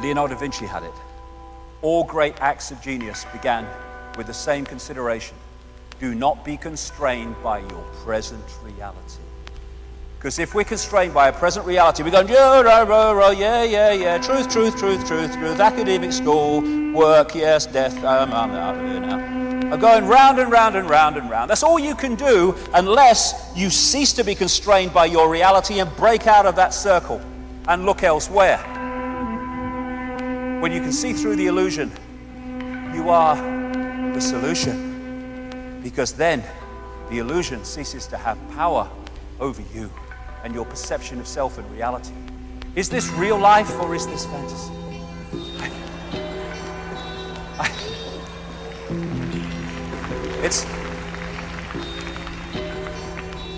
Leonardo da Vinci had it. All great acts of genius began with the same consideration. Do not be constrained by your present reality. Because if we're constrained by a present reality, we're going, yeah, truth, academic school, work, yes, death, I'm out of here now. I'm going round and round and round and round. That's all you can do unless you cease to be constrained by your reality and break out of that circle and look elsewhere. When you can see through the illusion, you are the solution. Because then the illusion ceases to have power over you and your perception of self and reality. Is this real life or is this fantasy?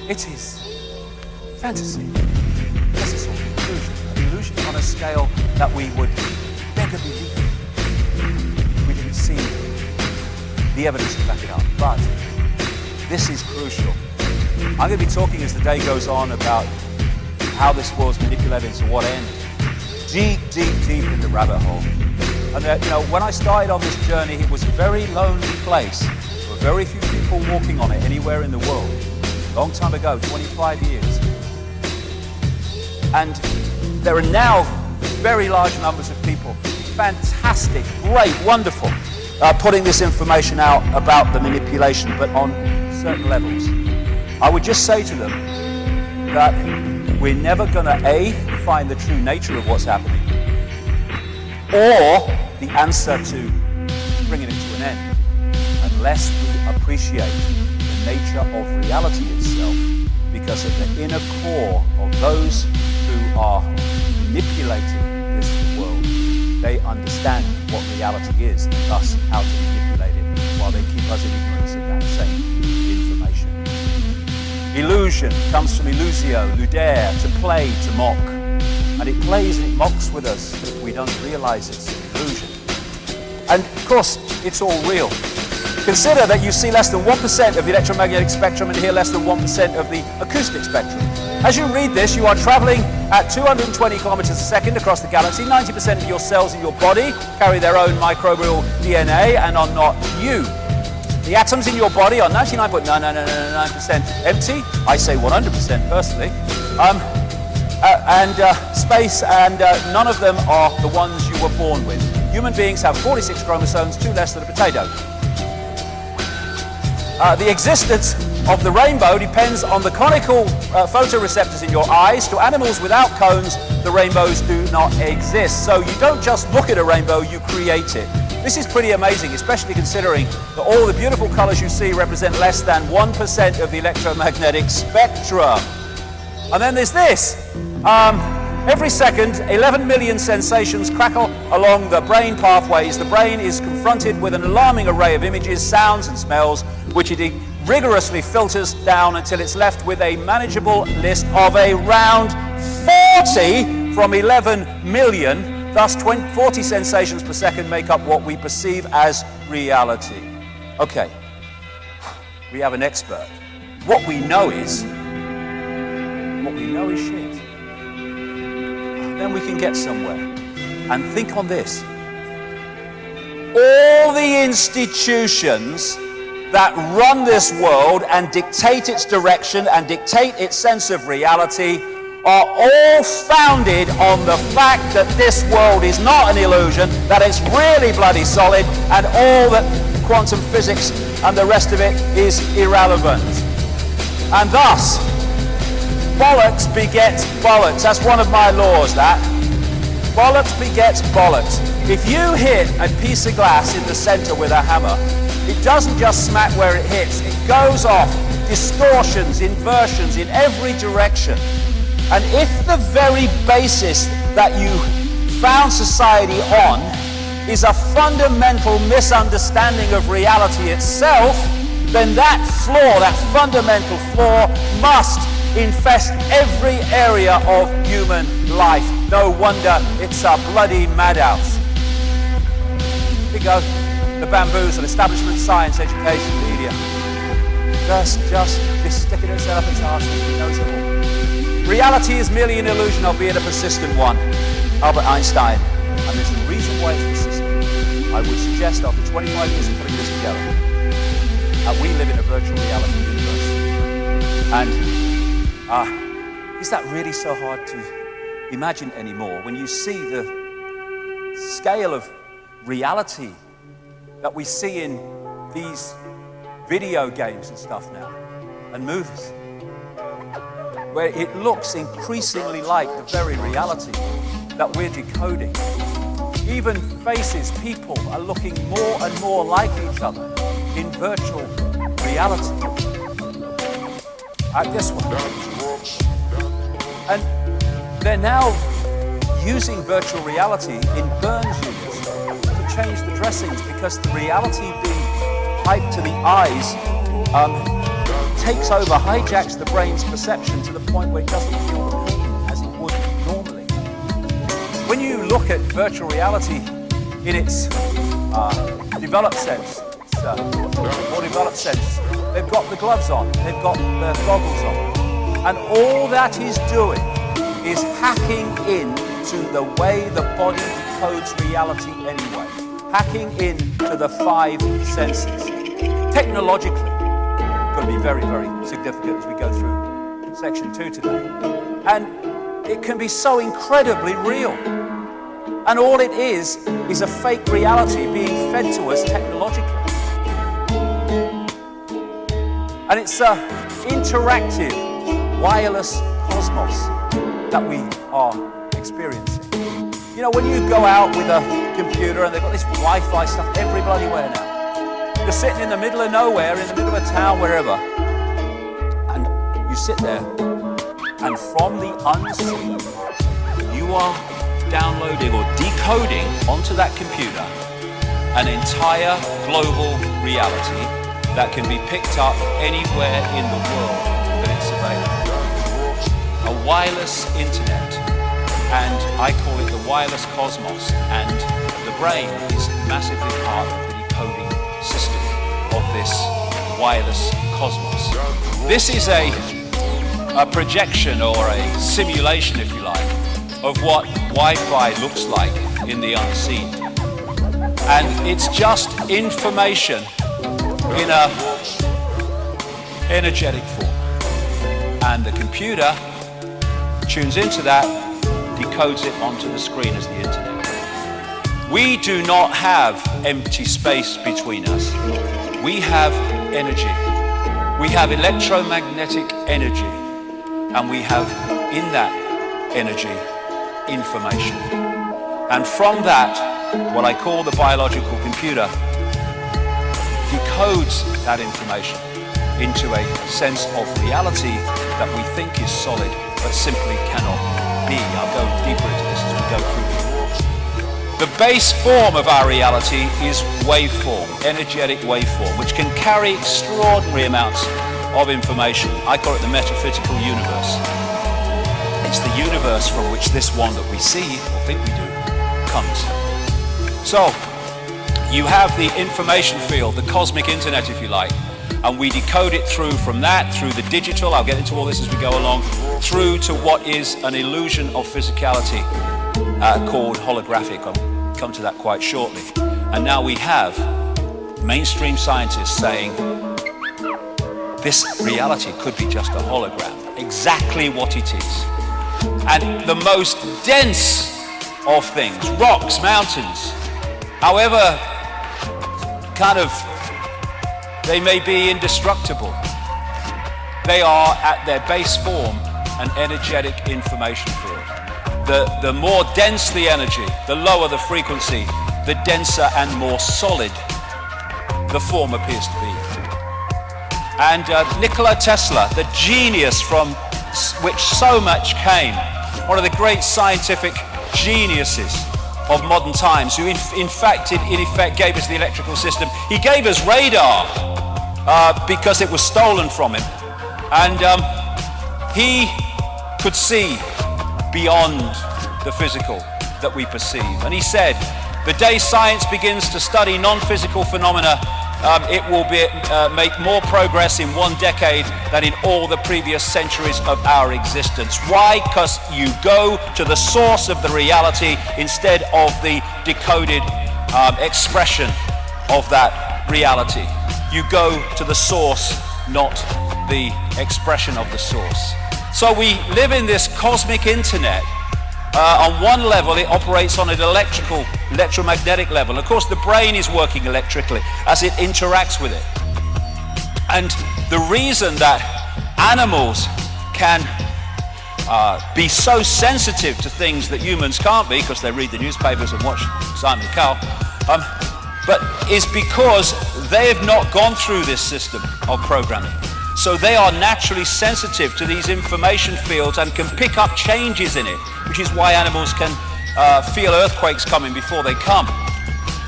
It is fantasy. This is an illusion on a scale that we would beg a belief if we didn't see the evidence to back it up. But this is crucial. I'm going to be talking as the day goes on about how this world's manipulated to what end. Deep in the rabbit hole. And when I started on this journey, it was a very lonely place. There were very few people walking on it anywhere in the world. A long time ago, 25 years. And there are now very large numbers of people, fantastic, great, wonderful, putting this information out about the manipulation, but on certain levels. I would just say to them that we're never going to, A, find the true nature of what's happening, or the answer to bringing it to an end, unless we appreciate the nature of reality itself, because at the inner core of those who are manipulating this world, they understand what reality is, and thus how to manipulate it, while they keep us in ignorance of that same information. Illusion comes from illusio, ludere, to play, to mock. And it plays and it mocks with us if we don't realize it's an illusion. And of course, it's all real. Consider that you see less than 1% of the electromagnetic spectrum and hear less than 1% of the acoustic spectrum. As you read this, you are traveling at 220 kilometers a second across the galaxy. 90% of your cells in your body carry their own microbial DNA and are not you. The atoms in your body are 99.999% empty. I say 100% personally. Space, and none of them are the ones you were born with. Human beings have 46 chromosomes, 2 less than a potato. The existence of the rainbow depends on the conical photoreceptors in your eyes. To animals without cones, the rainbows do not exist. So you don't just look at a rainbow, you create it. This is pretty amazing, especially considering that all the beautiful colors you see represent less than 1% of the electromagnetic spectrum. And then there's this. Every second, 11 million sensations crackle along the brain pathways. The brain is confronted with an alarming array of images, sounds, and smells, which it rigorously filters down until it's left with a manageable list of around 40 from 11 million. Thus, 40 sensations per second make up what we perceive as reality. Okay, we have an expert. What we know is shit. Then we can get somewhere. And think on this. All the institutions that run this world and dictate its direction and dictate its sense of reality are all founded on the fact that this world is not an illusion, that it's really bloody solid, and all that quantum physics and the rest of it is irrelevant. And thus, bollocks begets bollocks. That's one of my laws, that. Bollocks begets bollocks. If you hit a piece of glass in the center with a hammer, it doesn't just smack where it hits. It goes off, distortions, inversions in every direction. And if the very basis that you found society on is a fundamental misunderstanding of reality itself, then that flaw, that fundamental flaw, must infest every area of human life. No wonder it's a bloody madhouse. Here we go. The bamboozle, establishment, science, education, media. Just sticking itself up its arse. It knows it all. Reality is merely an illusion, albeit a persistent one. Albert Einstein. and there's a reason why it's persistent. I would suggest after 25 years of putting this together, we live in a virtual reality universe. And is that really so hard to imagine anymore when you see the scale of reality that we see in these video games and stuff now, and movies, where it looks increasingly like the very reality that we're decoding. Even faces, people are looking more and more like each other in virtual reality. This one. And they're now using virtual reality in burns units to change the dressings, because the reality being piped to the eyes takes over, hijacks the brain's perception to the point where it doesn't feel the pain as it would normally. When you look at virtual reality in its developed sense, more developed sense, they've got the gloves on, they've got the goggles on, and all that is doing is hacking into the way the body decodes reality anyway, hacking into the 5 senses. Technologically, going to be very, very significant as we go through section 2 today. And it can be so incredibly real. And all it is a fake reality being fed to us technologically. And it's an interactive, wireless cosmos that we are experiencing. You know, when you go out with a computer and they've got this Wi-Fi stuff every bloody where now. You're sitting in the middle of nowhere, in the middle of a town, wherever, and you sit there, and from the unseen, you are downloading or decoding onto that computer an entire global reality that can be picked up anywhere in the world that it's available. A wireless internet, and I call it the wireless cosmos, and the brain is massively part of the decoding system of this wireless cosmos. This is a projection or a simulation, if you like, of what Wi-Fi looks like in the unseen. And it's just information in a energetic form. And the computer tunes into that, decodes it onto the screen as the internet. We do not have empty space between us. We have energy. We have electromagnetic energy. And we have, in that energy, information. And from that, what I call the biological computer decodes that information into a sense of reality that we think is solid, but simply cannot be. I'll go deeper into this as we go through. The base form of our reality is waveform, energetic waveform, which can carry extraordinary amounts of information. I call it the metaphysical universe. It's the universe from which this one that we see, or think we do, comes. So, you have the information field, the cosmic internet, if you like, and we decode it through from that, through the digital, I'll get into all this as we go along, through to what is an illusion of physicality called holographic. I'll come to that quite shortly. And now we have mainstream scientists saying this reality could be just a hologram, exactly what it is. And the most dense of things, rocks, mountains, however kind of they may be indestructible, they are at their base form an energetic information field. The more dense the energy, the lower the frequency, the denser and more solid the form appears to be. And Nikola Tesla, the genius from which so much came, one of the great scientific geniuses of modern times, who in effect gave us the electrical system. He gave us radar because it was stolen from him. And he could see beyond the physical that we perceive. And he said, the day science begins to study non-physical phenomena, it will make more progress in 1 decade than in all the previous centuries of our existence. Why? Because you go to the source of the reality instead of the decoded expression of that reality. You go to the source, not the expression of the source. So we live in this cosmic internet. On one level, it operates on an electromagnetic level. Of course, the brain is working electrically as it interacts with it. And the reason that animals can be so sensitive to things that humans can't be, because they read the newspapers and watch Simon Cowell, but is because they have not gone through this system of programming. So they are naturally sensitive to these information fields and can pick up changes in it, which is why animals can feel earthquakes coming before they come.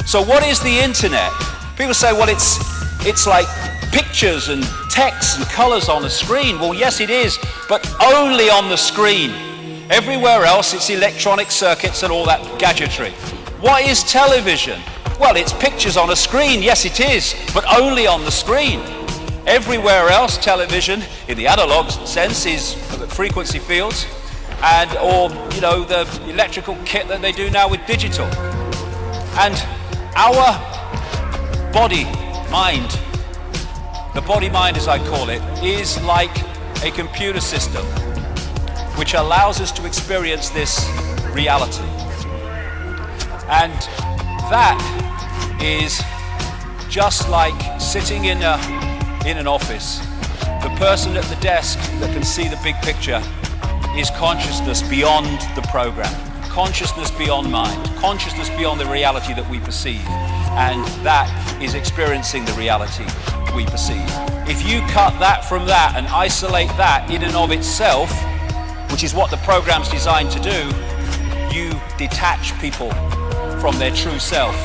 So what is the internet? People say, well, it's like pictures and text and colors on a screen. Well, yes, it is, but only on the screen. Everywhere else, it's electronic circuits and all that gadgetry. What is television? Well, it's pictures on a screen. Yes, it is, but only on the screen. Everywhere else, television, in the analog sense, is frequency fields and or the electrical kit that they do now with digital. And our body mind, the body mind as I call it, is like a computer system which allows us to experience this reality. And that is just like sitting in an office. The person at the desk that can see the big picture is consciousness beyond the program, consciousness beyond mind, consciousness beyond the reality that we perceive, and that is experiencing the reality we perceive. If you cut that from that and isolate that in and of itself, which is what the program's designed to do, you detach people from their true self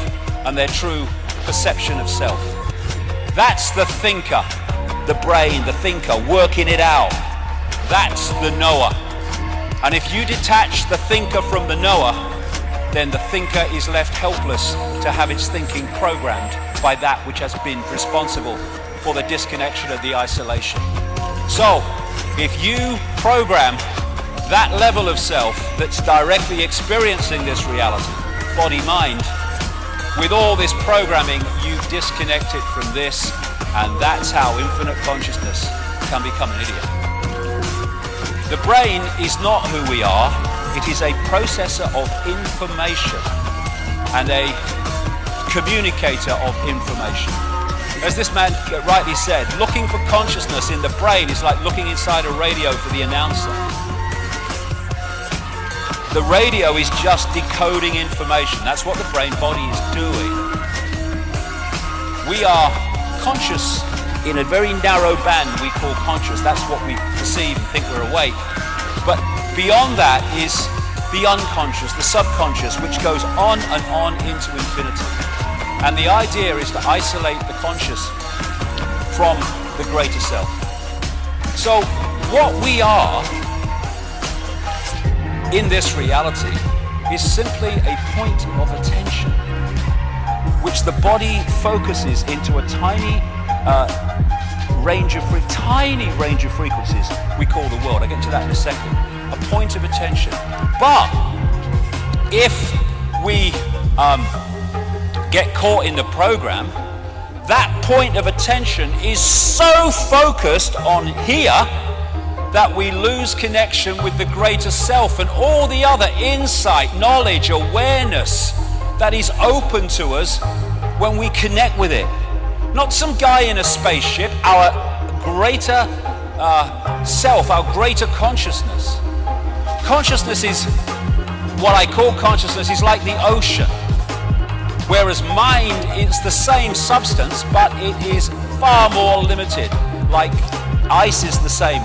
and their true perception of self. That's the thinker, the brain, the thinker, working it out. That's the knower. And if you detach the thinker from the knower, then the thinker is left helpless to have its thinking programmed by that which has been responsible for the disconnection of the isolation. So, if you program that level of self that's directly experiencing this reality, body-mind, with all this programming, you disconnect it from this, and that's how infinite consciousness can become an idiot. The brain is not who we are. It is a processor of information and a communicator of information. As this man rightly said, looking for consciousness in the brain is like looking inside a radio for the announcer. The radio is just decoding information. That's what the brain body is doing. We are conscious in a very narrow band we call conscious. That's what we perceive and think we're awake. But beyond that is the unconscious, the subconscious, which goes on and on into infinity. And the idea is to isolate the conscious from the greater self. So what we are in this reality is simply a point of attention which the body focuses into a tiny range of frequencies we call the world. I'll get to that in a second. A point of attention. But if we get caught in the program, that point of attention is so focused on here that we lose connection with the greater self and all the other insight, knowledge, awareness that is open to us when we connect with it. Not some guy in a spaceship, our greater self, our greater consciousness. Consciousness is, what I call consciousness, is like the ocean. Whereas mind is the same substance, but it is far more limited. Like ice is the same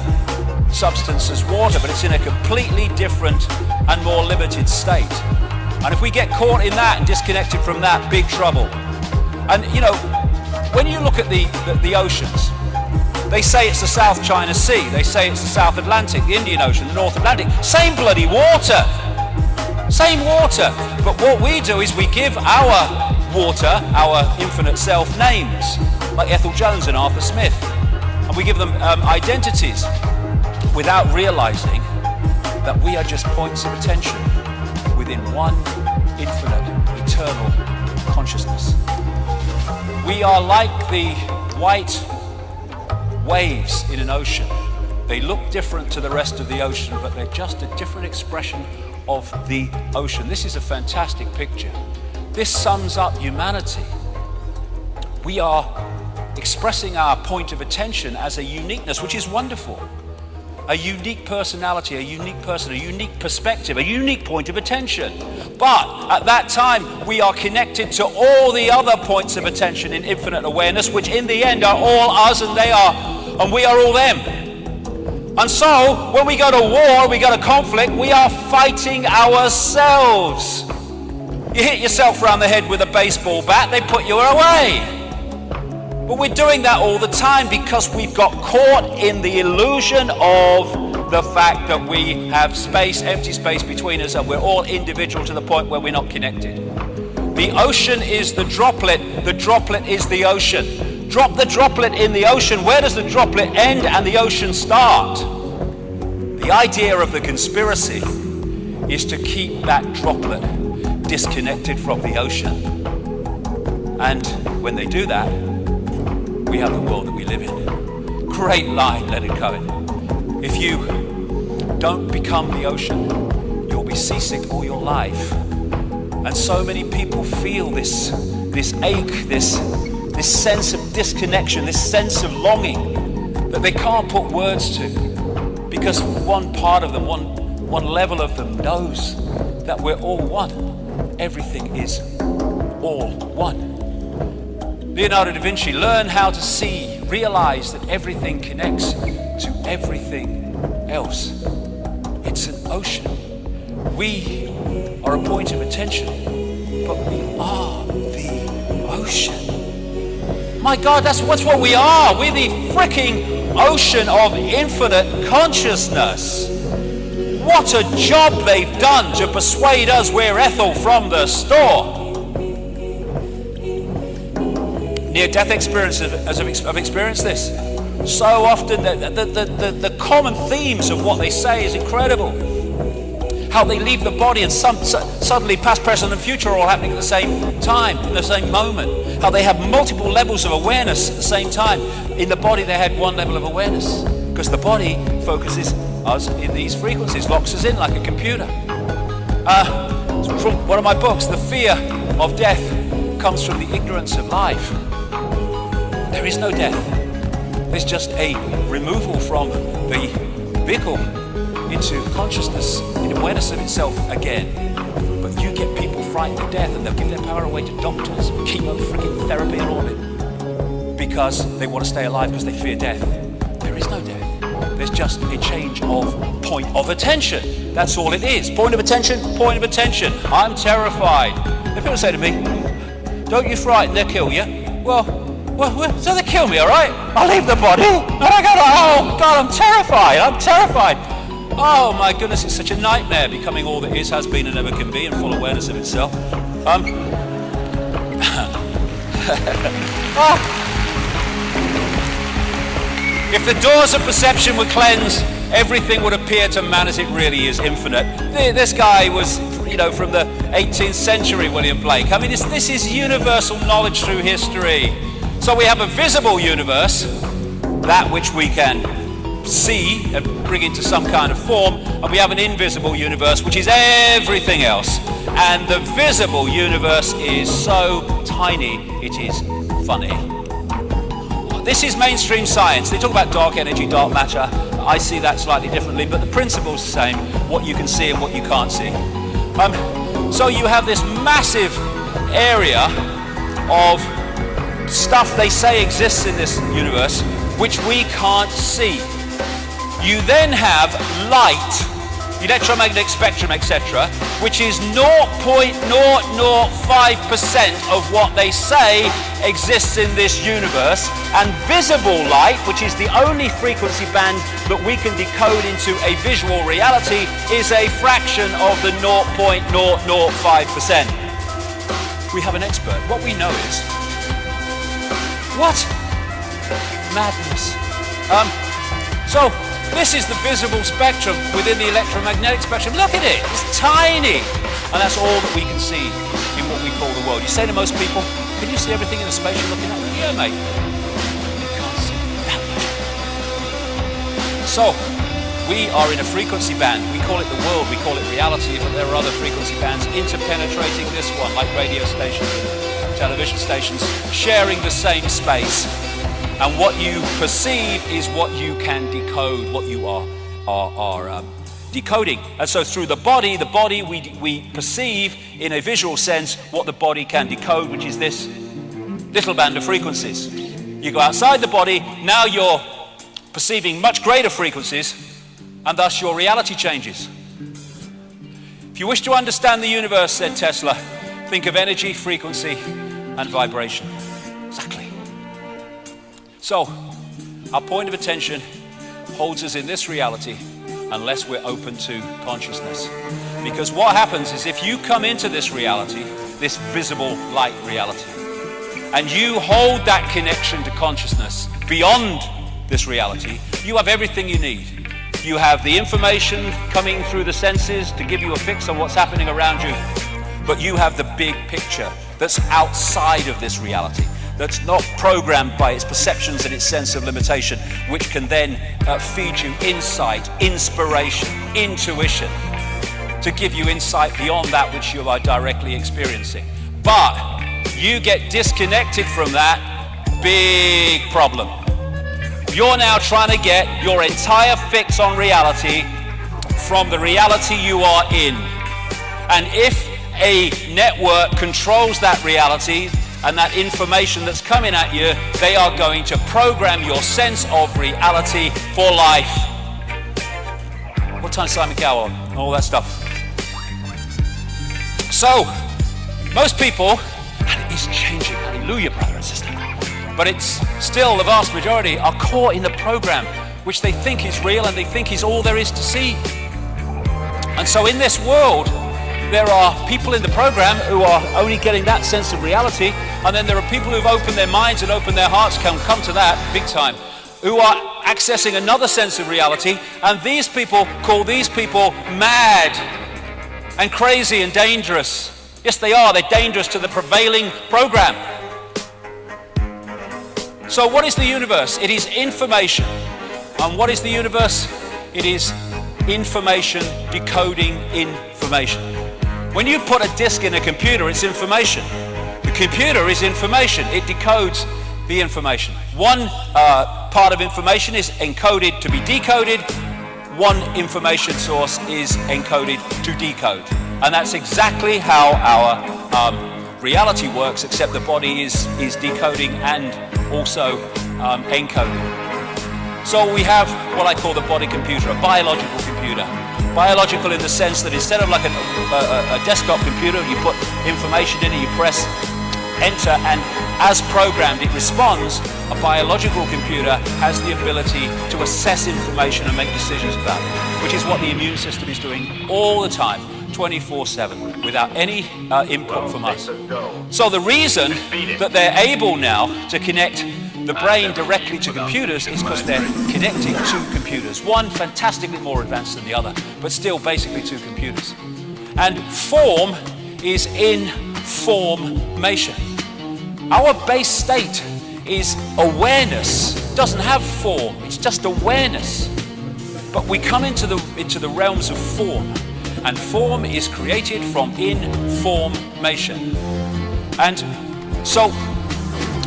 substance as water, but it's in a completely different and more limited state. And if we get caught in that and disconnected from that, big trouble. And when you look at the oceans, they say it's the South China Sea, they say it's the South Atlantic, the Indian Ocean, the North Atlantic, same bloody water. Same water. But what we do is we give our water, our infinite self, names, like Ethel Jones and Arthur Smith. And we give them identities without realizing that we are just points of attention within one infinite, eternal consciousness. We are like the white waves in an ocean. They look different to the rest of the ocean, but they're just a different expression of the ocean. This is a fantastic picture. This sums up humanity. We are expressing our point of attention as a uniqueness, which is wonderful. A unique personality, a unique person, a unique perspective, a unique point of attention. But at that time, we are connected to all the other points of attention in infinite awareness, which in the end are all us and we are all them. And so, when we go to war, we go to conflict, we are fighting ourselves. You hit yourself around the head with a baseball bat, they put you away. But we're doing that all the time because we've got caught in the illusion of the fact that we have space, empty space between us, and we're all individual to the point where we're not connected. The ocean is the droplet is the ocean. Drop the droplet in the ocean. Where does the droplet end and the ocean start? The idea of the conspiracy is to keep that droplet disconnected from the ocean. And when they do that, we have the world that we live in. Great line, Leonard Cohen. If you don't become the ocean, you'll be seasick all your life. And so many people feel this ache, this sense of disconnection, this sense of longing that they can't put words to, because one part of them, one level of them knows that we're all one. Everything is all one. Leonardo da Vinci learned how to see, realize that everything connects to everything else. It's an ocean. We are a point of attention, but we are the ocean. My God, that's what we are. We're the freaking ocean of infinite consciousness. What a job they've done to persuade us we're Ethel from the store. Near-death experiences have experienced this. So often, the common themes of what they say is incredible. How they leave the body and suddenly past, present and future are all happening at the same time, in the same moment. How they have multiple levels of awareness at the same time. In the body they had one level of awareness, because the body focuses us in these frequencies, locks us in like a computer. From one of my books, the fear of death comes from the ignorance of life. There is no death. There's just a removal from the vehicle into consciousness, in awareness of itself again. But you get people frightened to death and they'll give their power away to doctors, chemo, freaking therapy and all of it, because they want to stay alive because they fear death. There is no death. There's just a change of point of attention. That's all it is. Point of attention, point of attention. I'm terrified. If people say to me, don't you frighten, they'll kill you. Well, so they kill me, all right? I'll leave the body, and I go, oh God, I'm terrified. Oh my goodness, it's such a nightmare becoming all that is, has been, and never can be, in full awareness of itself. If the doors of perception were cleansed, everything would appear to man as it really is, infinite. This guy was, from the 18th century, William Blake. I mean, this is universal knowledge through history. So we have a visible universe, that which we can see and bring into some kind of form, and we have an invisible universe, which is everything else. And the visible universe is so tiny, it is funny. This is mainstream science. They talk about dark energy, dark matter. I see that slightly differently, but the principle's the same, what you can see and what you can't see. So you have this massive area of stuff they say exists in this universe, which we can't see. You then have light, electromagnetic spectrum, etc., which is 0.005% of what they say exists in this universe, and visible light, which is the only frequency band that we can decode into a visual reality, is a fraction of the 0.005%. we have an expert. What we know is, what? Madness. So this is the visible spectrum within the electromagnetic spectrum. Look at it, it's tiny. And that's all that we can see in what we call the world. You say to most people, can you see everything in the space you're looking at? Yeah, mate. You can't see that much. So, we are in a frequency band. We call it the world, we call it reality, but there are other frequency bands interpenetrating this one, like radio stations, television stations, sharing the same space. And what you perceive is what you can decode, what you are decoding. And so through the body we perceive in a visual sense what the body can decode, which is this little band of frequencies. You go outside the body, now you're perceiving much greater frequencies, and thus your reality changes. If you wish to understand the universe, said Tesla, think of energy, frequency, and vibration. Exactly. So, our point of attention holds us in this reality unless we're open to consciousness. Because what happens is if you come into this reality, this visible light reality, and you hold that connection to consciousness beyond this reality, you have everything you need. You have the information coming through the senses to give you a fix on what's happening around you, but you have the big picture that's outside of this reality, that's not programmed by its perceptions and its sense of limitation, which can then feed you insight, inspiration, intuition, to give you insight beyond that which you are directly experiencing. But you get disconnected from that, big problem. You're now trying to get your entire fix on reality from the reality you are in. And if a network controls that reality and that information that's coming at you, they are going to program your sense of reality for life. What time's Simon Cowell on? All that stuff. So, most people, and it is changing, hallelujah, brother and sister, but it's still the vast majority are caught in the program which they think is real and they think is all there is to see. And so in this world, there are people in the program who are only getting that sense of reality, and then there are people who've opened their minds and opened their hearts, come to that big time, who are accessing another sense of reality, and these people call these people mad and crazy and dangerous. Yes, they are. They're dangerous to the prevailing program. So what is the universe? It is information. And what is the universe? It is information decoding information. When you put a disk in a computer, it's information. The computer is information. It decodes the information. One part of information is encoded to be decoded. One information source is encoded to decode. And that's exactly how our reality works, except the body is decoding and also encoding. So we have what I call the body computer, a biological computer. Biological in the sense that instead of like a desktop computer, you put information in it, you press enter, and as programmed it responds. A biological computer has the ability to assess information and make decisions about it, which is what the immune system is doing all the time, 24/7, without any input from us. So the reason that they're able now to connect the brain directly to computers is because they're connecting two computers, one fantastically more advanced than the other, but still basically two computers. And form is information. Our base state is awareness. It doesn't have form, it's just awareness. But we come into the realms of form, and form is created from information. And so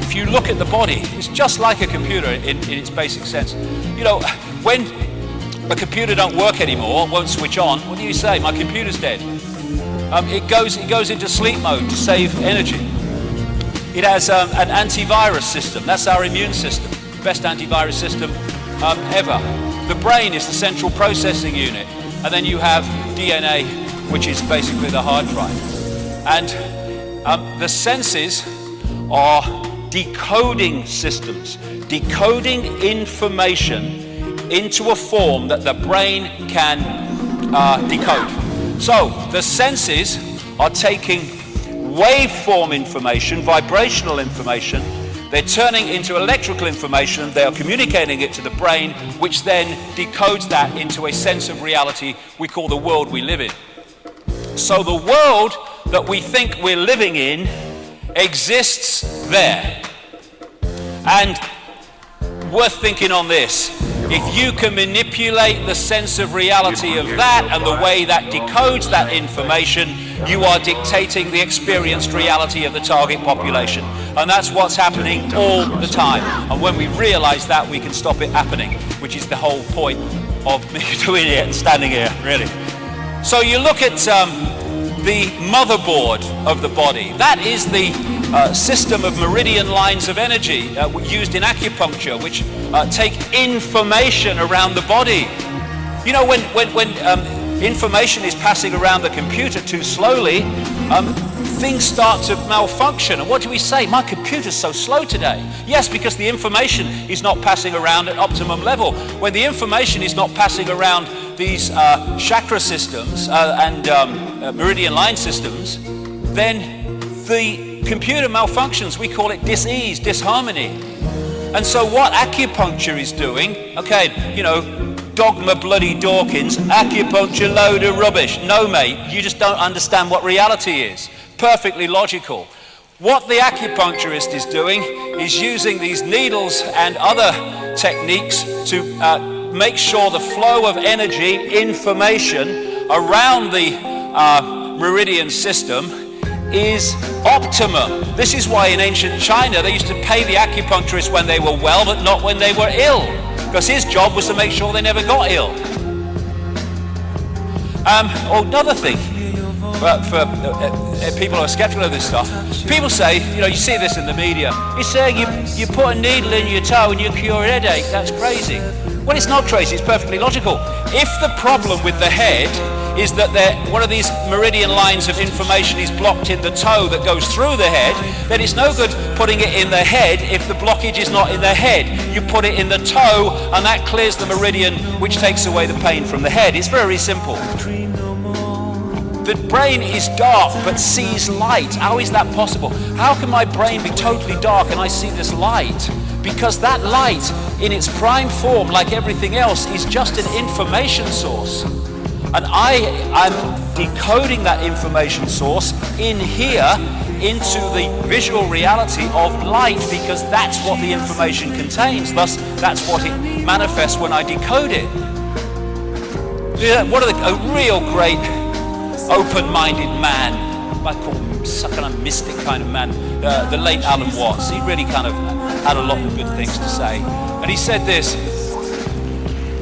if you look at the body, it's just like a computer in its basic sense. You know, when a computer don't work anymore, won't switch on, what do you say? My computer's dead. It goes into sleep mode to save energy. It has an antivirus system. That's our immune system. Best antivirus system ever. The brain is the central processing unit. And then you have DNA, which is basically the hard drive. And the senses are decoding systems, decoding information into a form that the brain can decode. So the senses are taking waveform information, vibrational information. They're turning into electrical information. They are communicating it to the brain, which then decodes that into a sense of reality we call the world we live in. So the world that we think we're living in exists there. And worth thinking on this. If you can manipulate the sense of reality of that and the way that decodes that information, you are dictating the experienced reality of the target population. And that's what's happening all the time. And when we realize that, we can stop it happening, which is the whole point of me doing it and standing here, really. So you look at the motherboard of the body. That is the system of meridian lines of energy used in acupuncture, which take information around the body. You know, when information is passing around the computer too slowly, things start to malfunction. And what do we say? My computer's so slow today. Yes, because the information is not passing around at optimum level. When the information is not passing around these chakra systems and meridian line systems, then the computer malfunctions. We call it dis-ease, disharmony. And so what acupuncture is doing, okay, you know, dogma bloody Dawkins, acupuncture load of rubbish. No, mate, you just don't understand what reality is. Perfectly logical. What the acupuncturist is doing is using these needles and other techniques to make sure the flow of energy, information around the meridian system is optimum. This is why in ancient China they used to pay the acupuncturist when they were well, but not when they were ill, because his job was to make sure they never got ill. Another thing, for people who are skeptical of this stuff, people say, you know, you see this in the media, you're saying you put a needle in your toe and you cure a headache. That's crazy. Well, it's not crazy, it's perfectly logical. If the problem with the head is that one of these meridian lines of information is blocked in the toe that goes through the head, then it's no good putting it in the head if the blockage is not in the head. You put it in the toe and that clears the meridian, which takes away the pain from the head. It's very simple. The brain is dark but sees light. How is that possible? How can my brain be totally dark and I see this light? Because that light in its prime form, like everything else, is just an information source. And I am decoding that information source in here into the visual reality of light, because that's what the information contains. Thus, that's what it manifests when I decode it. A real great open-minded man, I call him some kind of mystic kind of man, the late Alan Watts. He really kind of had a lot of good things to say. And he said this: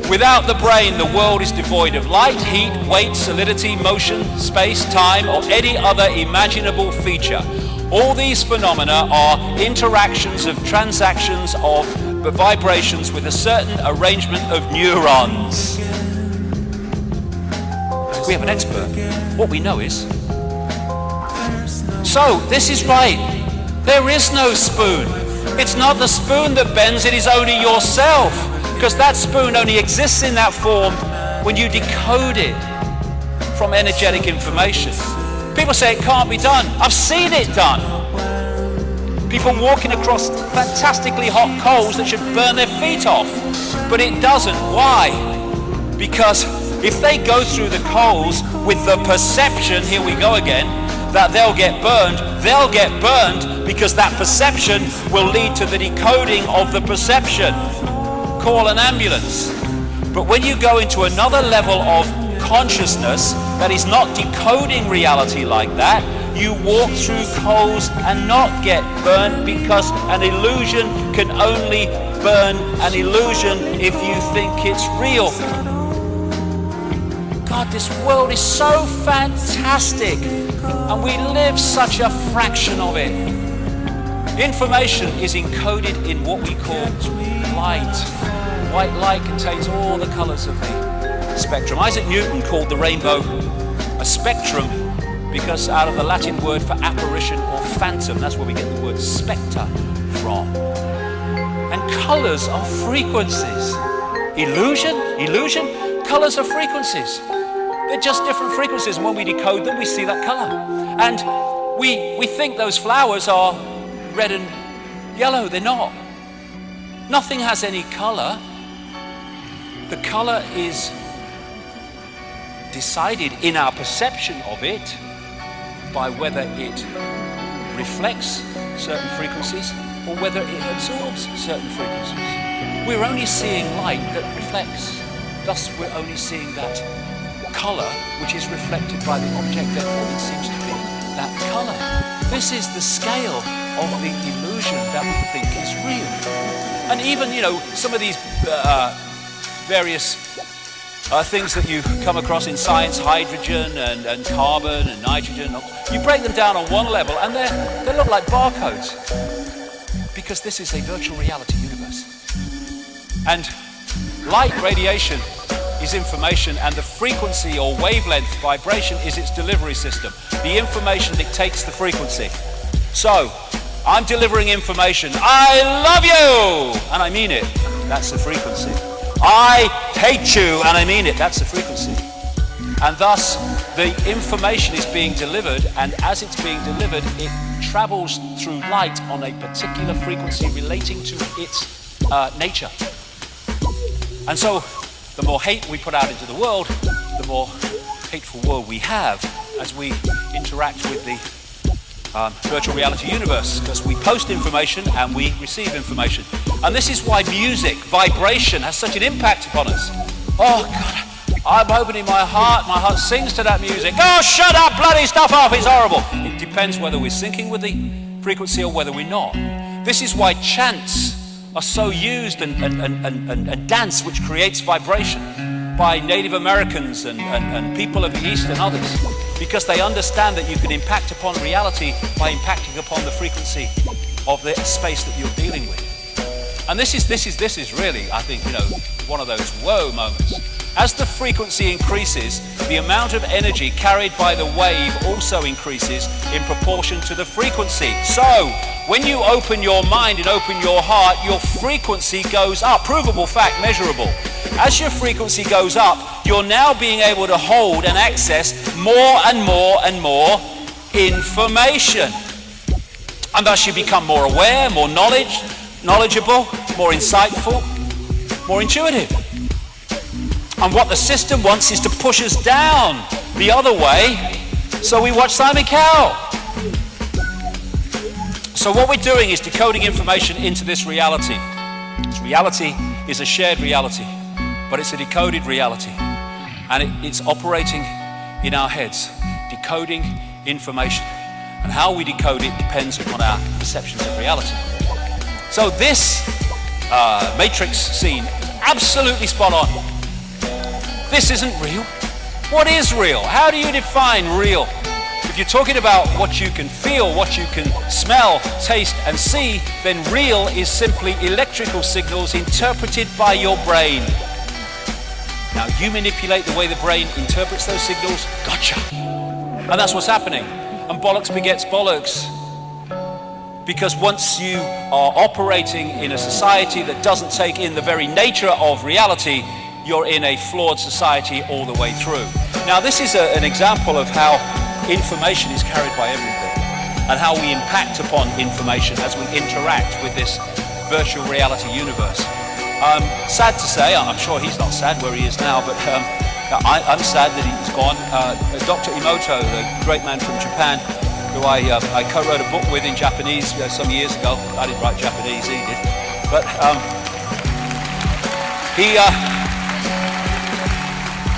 without the brain, the world is devoid of light, heat, weight, solidity, motion, space, time, or any other imaginable feature. All these phenomena are interactions of transactions of vibrations with a certain arrangement of neurons. We have an expert. What we know is... So, this is right. There is no spoon. It's not the spoon that bends, it is only yourself. Because that spoon only exists in that form when you decode it from energetic information. People say it can't be done. I've seen it done. People walking across fantastically hot coals that should burn their feet off. But it doesn't. Why? Because if they go through the coals with the perception, here we go again, that they'll get burned because that perception will lead to the decoding of the perception. Call an ambulance. But when you go into another level of consciousness that is not decoding reality like that, you walk through coals and not get burned, because an illusion can only burn an illusion if you think it's real. God, this world is so fantastic, and we live such a fraction of it. Information is encoded in what we call light. White light contains all the colors of the spectrum. Isaac Newton called the rainbow a spectrum because out of the Latin word for apparition or phantom, that's where we get the word spectre from. And colors are frequencies. Illusion, colors are frequencies. They're just different frequencies, and when we decode them, we see that color. And We think those flowers are red and yellow. They're not. Nothing has any color. The color is decided in our perception of it by whether it reflects certain frequencies or whether it absorbs certain frequencies. We're only seeing light that reflects. Thus, we're only seeing that color which is reflected by the object, therefore it seems to be that color. This is the scale of the illusion that we think is real. And even, some of these various things that you come across in science, hydrogen and carbon and nitrogen, you break them down on one level and they look like barcodes. Because this is a virtual reality universe. And light radiation is information, and the frequency or wavelength vibration is its delivery system. The information dictates the frequency. So, I'm delivering information. I love you! And I mean it. That's the frequency. I hate you, and I mean it. That's the frequency. And thus, the information is being delivered, and as it's being delivered, it travels through light on a particular frequency relating to its nature. And so, the more hate we put out into the world, the more hateful world we have as we interact with the virtual reality universe, because we post information and we receive information. And this is why music, vibration, has such an impact upon us. Oh God, I'm opening my heart sings to that music. Oh, shut up, bloody stuff off, it's horrible. It depends whether we're syncing with the frequency or whether we're not. This is why chants are so used and dance, which creates vibration, by Native Americans and people of the East and others, because they understand that you can impact upon reality by impacting upon the frequency of the space that you're dealing with. And this is really, I think, one of those whoa moments. As the frequency increases, the amount of energy carried by the wave also increases in proportion to the frequency. So, when you open your mind and open your heart, your frequency goes up. Provable fact, measurable. As your frequency goes up, you're now being able to hold and access more and more and more information. And thus you become more aware, more knowledgeable, more insightful, more intuitive. And what the system wants is to push us down the other way, so we watch Simon Cowell. So what we're doing is decoding information into this reality. This reality is a shared reality, but it's a decoded reality. And it's operating in our heads, decoding information. And how we decode it depends upon our perceptions of reality. So this Matrix scene, absolutely spot on. This isn't real. What is real? How do you define real? If you're talking about what you can feel, what you can smell, taste, and see, then real is simply electrical signals interpreted by your brain. Now, you manipulate the way the brain interprets those signals, gotcha. And that's what's happening. And bollocks begets bollocks. Because once you are operating in a society that doesn't take in the very nature of reality, you're in a flawed society all the way through. Now, this is an example of how information is carried by everything and how we impact upon information as we interact with this virtual reality universe. Sad to say, I'm sure he's not sad where he is now, but I'm sad that he's gone. Dr. Emoto, the great man from Japan, who I co-wrote a book with in Japanese some years ago. I didn't write Japanese, he did. But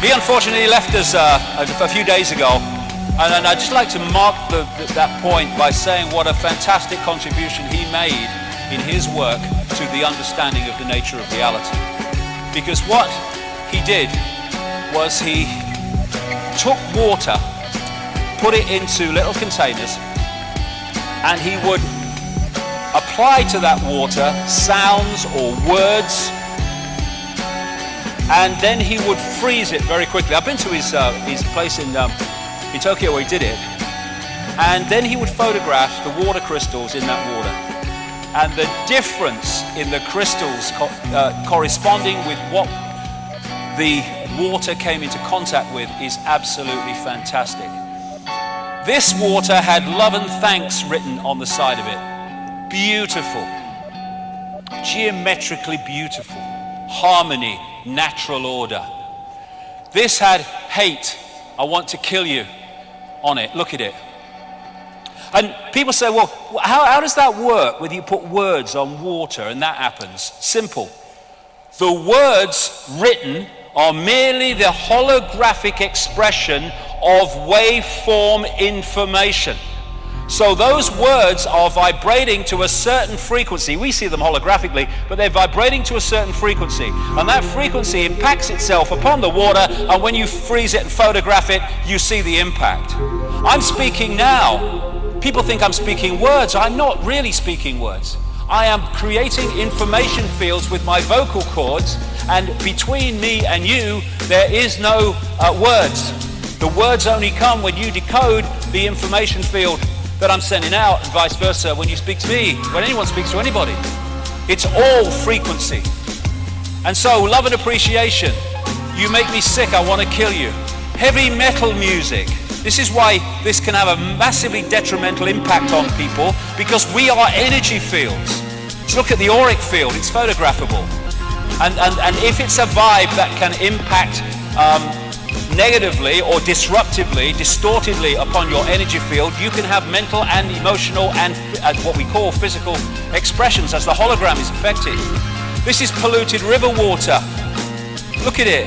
he unfortunately left us a few days ago, and I'd just like to mark that point by saying what a fantastic contribution he made in his work to the understanding of the nature of reality. Because what he did was he took water, put it into little containers, and he would apply to that water sounds or words, and then he would freeze it very quickly. I've been to his place in Tokyo where he did it, and then he would photograph the water crystals in that water, and the difference in the crystals corresponding with what the water came into contact with is absolutely fantastic. This water had love and thanks written on the side of it. Beautiful. Geometrically beautiful. Harmony, natural order. This had hate, I want to kill you, on it. Look at it. And people say, well, how does that work when you put words on water and that happens? Simple. The words written are merely the holographic expression of waveform information. So those words are vibrating to a certain frequency. We see them holographically, but they're vibrating to a certain frequency. And that frequency impacts itself upon the water, and when you freeze it and photograph it, you see the impact. I'm speaking now. People think I'm speaking words. I'm not really speaking words. I am creating information fields with my vocal cords, and between me and you, there is no words. The words only come when you decode the information field that I'm sending out, and vice versa when you speak to me, when anyone speaks to anybody. It's all frequency. And so, love and appreciation. You make me sick, I want to kill you. Heavy metal music. This is why this can have a massively detrimental impact on people, because we are energy fields. Let's look at the auric field, it's photographable. And if it's a vibe that can impact negatively or disruptively, distortedly upon your energy field, you can have mental and emotional and what we call physical expressions as the hologram is affected. This is polluted river water. Look at it.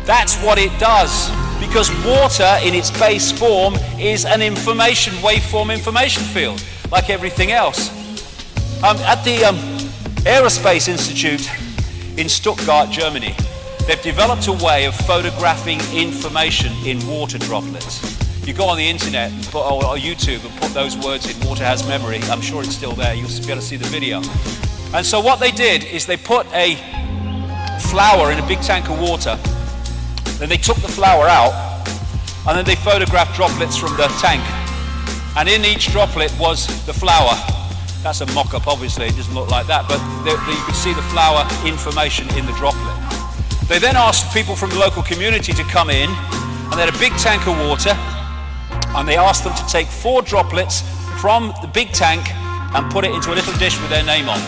That's what it does. Because water in its base form is an information, waveform information field, like everything else. At the Aerospace Institute in Stuttgart, Germany, they've developed a way of photographing information in water droplets. You go on the internet and or YouTube and put those words in, water has memory. I'm sure it's still there. You'll be able to see the video. And so what they did is they put a flower in a big tank of water. Then they took the flower out, and then they photographed droplets from the tank. And in each droplet was the flower. That's a mock-up, obviously, it doesn't look like that, but you could see the flower information in the droplet. They then asked people from the local community to come in, and they had a big tank of water, and they asked them to take 4 droplets from the big tank and put it into a little dish with their name on.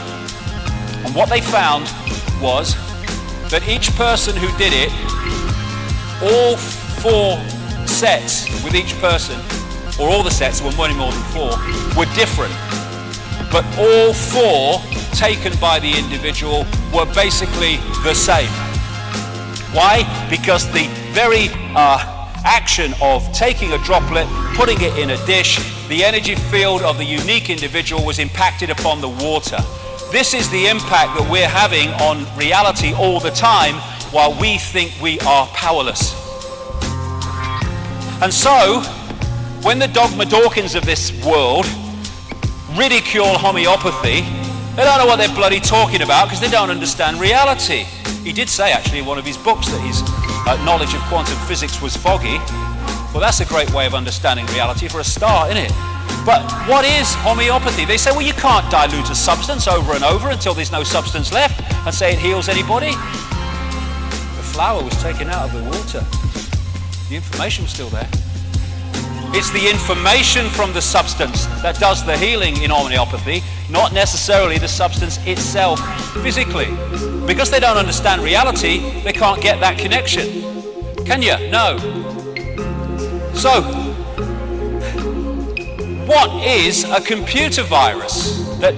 And what they found was that each person who did it, all 4 sets with each person, or all the sets, there were more than 4, were different. But all 4 taken by the individual were basically the same. Why? Because the very action of taking a droplet, putting it in a dish, the energy field of the unique individual was impacted upon the water. This is the impact that we're having on reality all the time, while we think we are powerless. And so, when the Dogma Dawkins of this world ridicule homeopathy, they don't know what they're bloody talking about because they don't understand reality. He did say actually in one of his books that his knowledge of quantum physics was foggy. Well, that's a great way of understanding reality for a start, isn't it? But what is homeopathy? They say, well, you can't dilute a substance over and over until there's no substance left and say it heals anybody. The flower was taken out of the water. The information was still there. It's the information from the substance that does the healing in homeopathy, not necessarily the substance itself physically. Because they don't understand reality, they can't get that connection. Can you? No. So, what is a computer virus that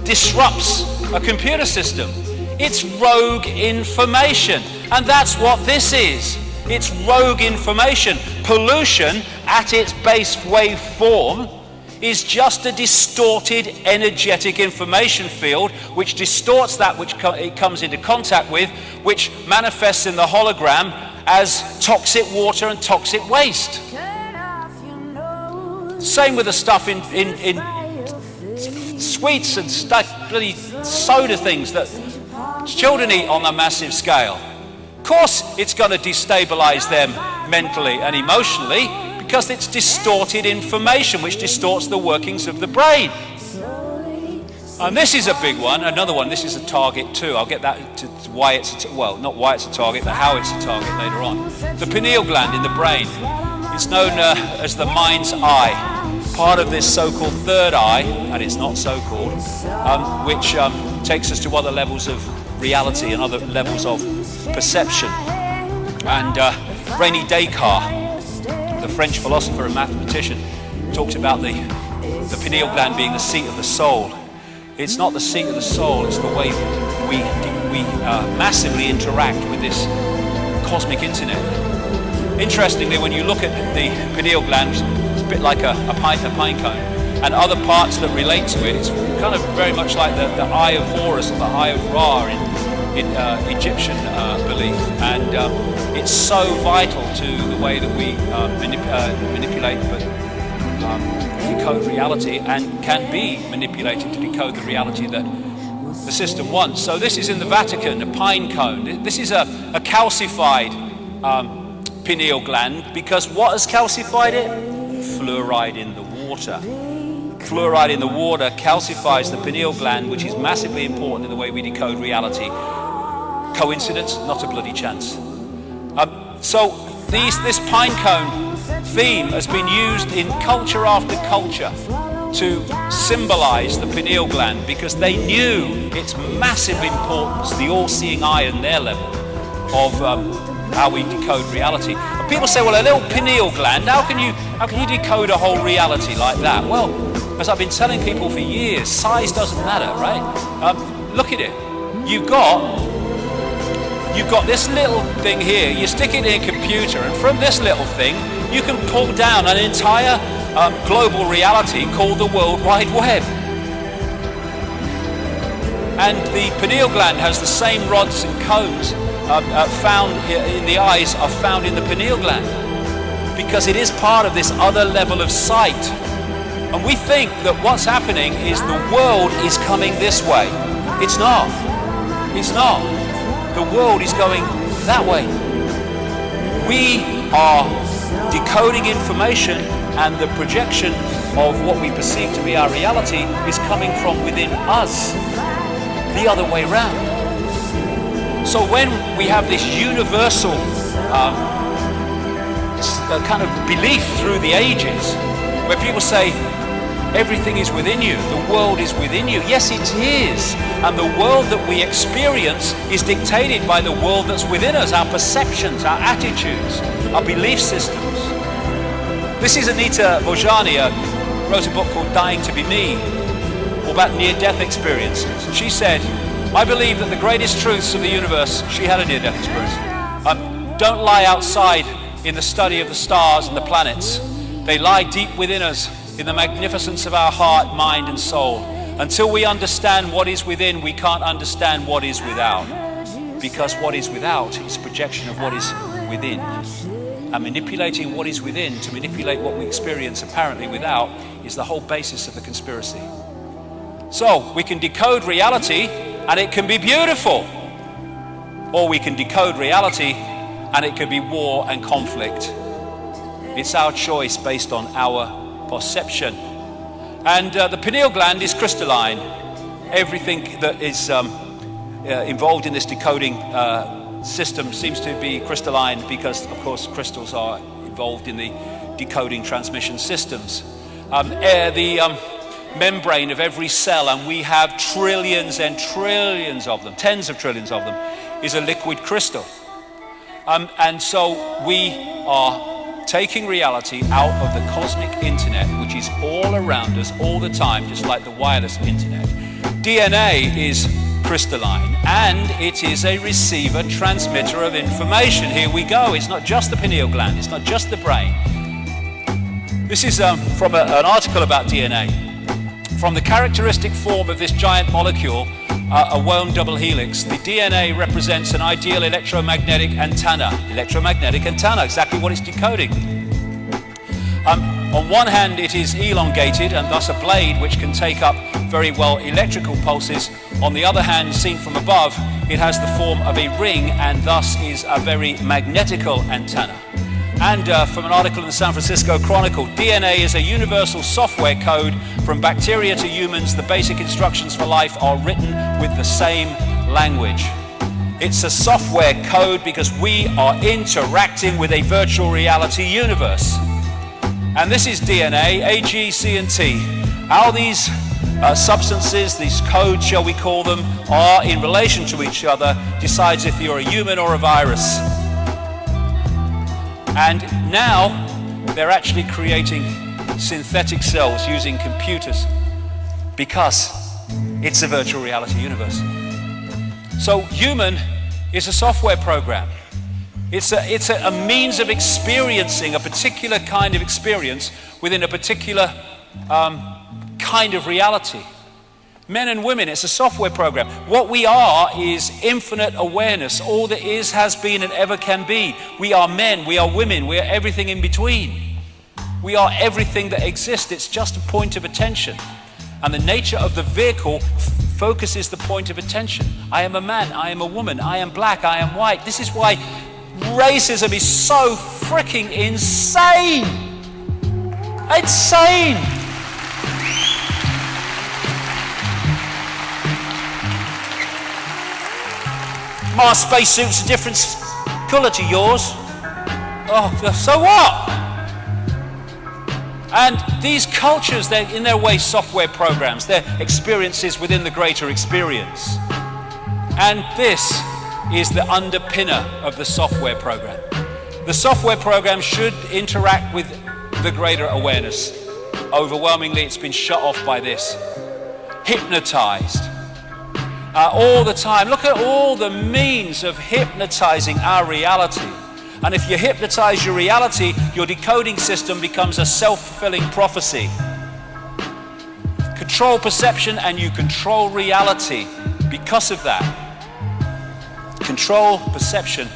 disrupts a computer system? It's rogue information, and that's what this is. It's rogue information. Pollution at its base wave form is just a distorted energetic information field which distorts that which it comes into contact with, which manifests in the hologram as toxic water and toxic waste. Same with the stuff in sweets and stuff, bloody soda things that children eat on a massive scale. Of course it's going to destabilize them mentally and emotionally because it's distorted information which distorts the workings of the brain. And this is a big one, another one. This is a target too. I'll get that to why it's well, not why it's a target, but how it's a target later on. The pineal gland in the brain It's known as the mind's eye, part of this so-called third eye, and it's not so-called, which takes us to other levels of reality and other levels of perception. And René Descartes, the French philosopher and mathematician, talks about the pineal gland being the seat of the soul. It's not the seat of the soul, it's the way we massively interact with this cosmic internet. Interestingly, when you look at the pineal gland, it's a bit like a pine cone, and other parts that relate to it, it's kind of very much like the Eye of Horus or the Eye of Ra in Egyptian belief, and it's so vital to the way that we manipulate but decode reality, and can be manipulated to decode the reality that the system wants. So this is in the Vatican, a pine cone. This is a calcified pineal gland, because what has calcified it? Fluoride in the water. Fluoride in the water calcifies the pineal gland, which is massively important in the way we decode reality. Coincidence? Not a bloody chance. So this pine cone theme has been used in culture after culture to symbolize the pineal gland, because they knew its massive importance, the all-seeing eye on their level of how we decode reality. And people say, well, a little pineal gland, how can you decode a whole reality like that? Well, as I've been telling people for years, size doesn't matter, right? Look at it. You've got this little thing here. You stick it in a computer, and from this little thing, you can pull down an entire global reality called the World Wide Web. And the pineal gland has the same rods and cones found in the eyes are found in the pineal gland, because it is part of this other level of sight. And we think that what's happening is the world is coming this way. It's not. It's not. The world is going that way. We are decoding information, and the projection of what we perceive to be our reality is coming from within us, the other way round. So when we have this universal kind of belief through the ages, where people say, everything is within you, the world is within you. Yes, it is. And the world that we experience is dictated by the world that's within us, our perceptions, our attitudes, our belief systems. This is Anita Mojani, wrote a book called Dying to Be Me, all about near-death experiences. She said, I believe that the greatest truths of the universe, she had a near-death experience, don't lie outside in the study of the stars and the planets. They lie deep within us, in the magnificence of our heart, mind, and soul. Until we understand what is within, we can't understand what is without. Because what is without is a projection of what is within. And manipulating what is within to manipulate what we experience apparently without is the whole basis of the conspiracy. So we can decode reality and it can be beautiful. Or we can decode reality and it can be war and conflict. It's our choice based on our perception. And the pineal gland is crystalline. Everything that is involved in this decoding system seems to be crystalline, because of course crystals are involved in the decoding transmission systems. The membrane of every cell, and we have trillions and trillions of them, tens of trillions of them, is a liquid crystal. And so we are taking reality out of the cosmic internet, which is all around us all the time, just like the wireless internet. DNA is crystalline, and it is a receiver, transmitter of information. Here we go. It's not just the pineal gland. It's not just the brain. This is from an article about DNA. From the characteristic form of this giant molecule, a wound double helix, the DNA represents an ideal electromagnetic antenna. Electromagnetic antenna, exactly what it's decoding. On one hand, it is elongated and thus a blade which can take up very well electrical pulses. On the other hand, seen from above, it has the form of a ring and thus is a very magnetical antenna. And from an article in the San Francisco Chronicle, DNA is a universal software code. From bacteria to humans, the basic instructions for life are written with the same language. It's a software code because we are interacting with a virtual reality universe. And this is DNA, A, G, C, and T. How these substances, these codes, shall we call them, are in relation to each other decides if you're a human or a virus. And now they're actually creating synthetic cells using computers because it's a virtual reality universe. So human is a software program. It's a means of experiencing a particular kind of experience within a particular kind of reality. Men and women, it's a software program. What we are is infinite awareness. All that is, has been, and ever can be. We are men, we are women, we are everything in between. We are everything that exists. It's just a point of attention. And the nature of the vehicle focuses the point of attention. I am a man, I am a woman, I am black, I am white. This is why racism is so freaking insane. Insane. My spacesuit's a different colour to yours. Oh, so what? And these cultures, they're in their way software programs. They're experiences within the greater experience. And this is the underpinner of the software program. The software program should interact with the greater awareness. Overwhelmingly, it's been shut off by this. Hypnotized. All the time. Look at all the means of hypnotizing our reality. And if you hypnotize your reality, your decoding system becomes a self-fulfilling prophecy. Control perception and you control reality because of that. Control perception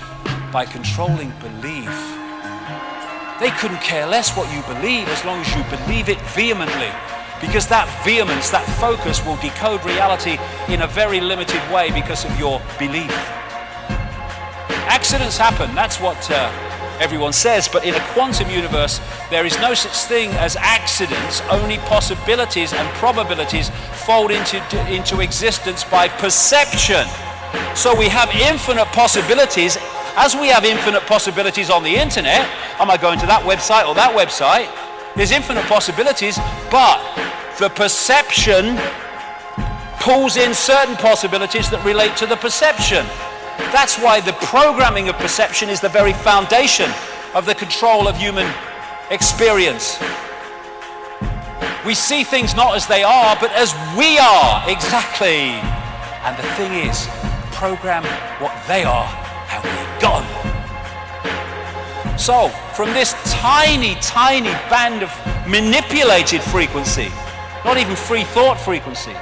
by controlling belief. They couldn't care less what you believe as long as you believe it vehemently. Because that vehemence, that focus will decode reality in a very limited way because of your belief. Accidents happen, that's what everyone says, but in a quantum universe, there is no such thing as accidents, only possibilities and probabilities fold into existence by perception. So we have infinite possibilities. As we have infinite possibilities on the internet, am I going to that website or that website? There's infinite possibilities, but the perception pulls in certain possibilities that relate to the perception. That's why the programming of perception is the very foundation of the control of human experience. We see things not as they are, but as we are, exactly. And the thing is, program what they are, and we're gone. So, from this tiny, tiny band of manipulated frequency, not even free thought frequency,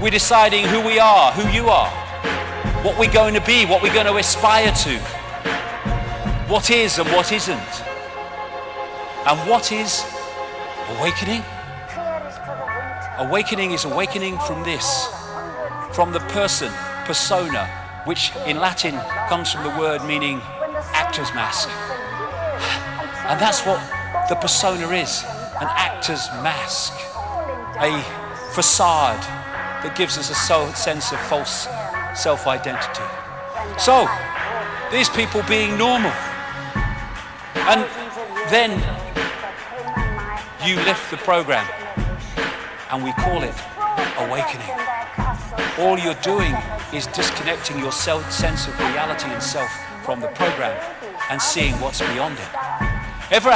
we're deciding who we are, who you are, what we're going to be, what we're going to aspire to, what is and what isn't. And what is awakening? Awakening is awakening from this, from the person, persona, which in Latin comes from the word meaning actor's mask. And that's what the persona is, an actor's mask, a facade that gives us a sense of false self-identity. So, these people being normal, and then you lift the program, and we call it awakening. All you're doing is disconnecting your sense of reality and self from the program and seeing what's beyond it. Ever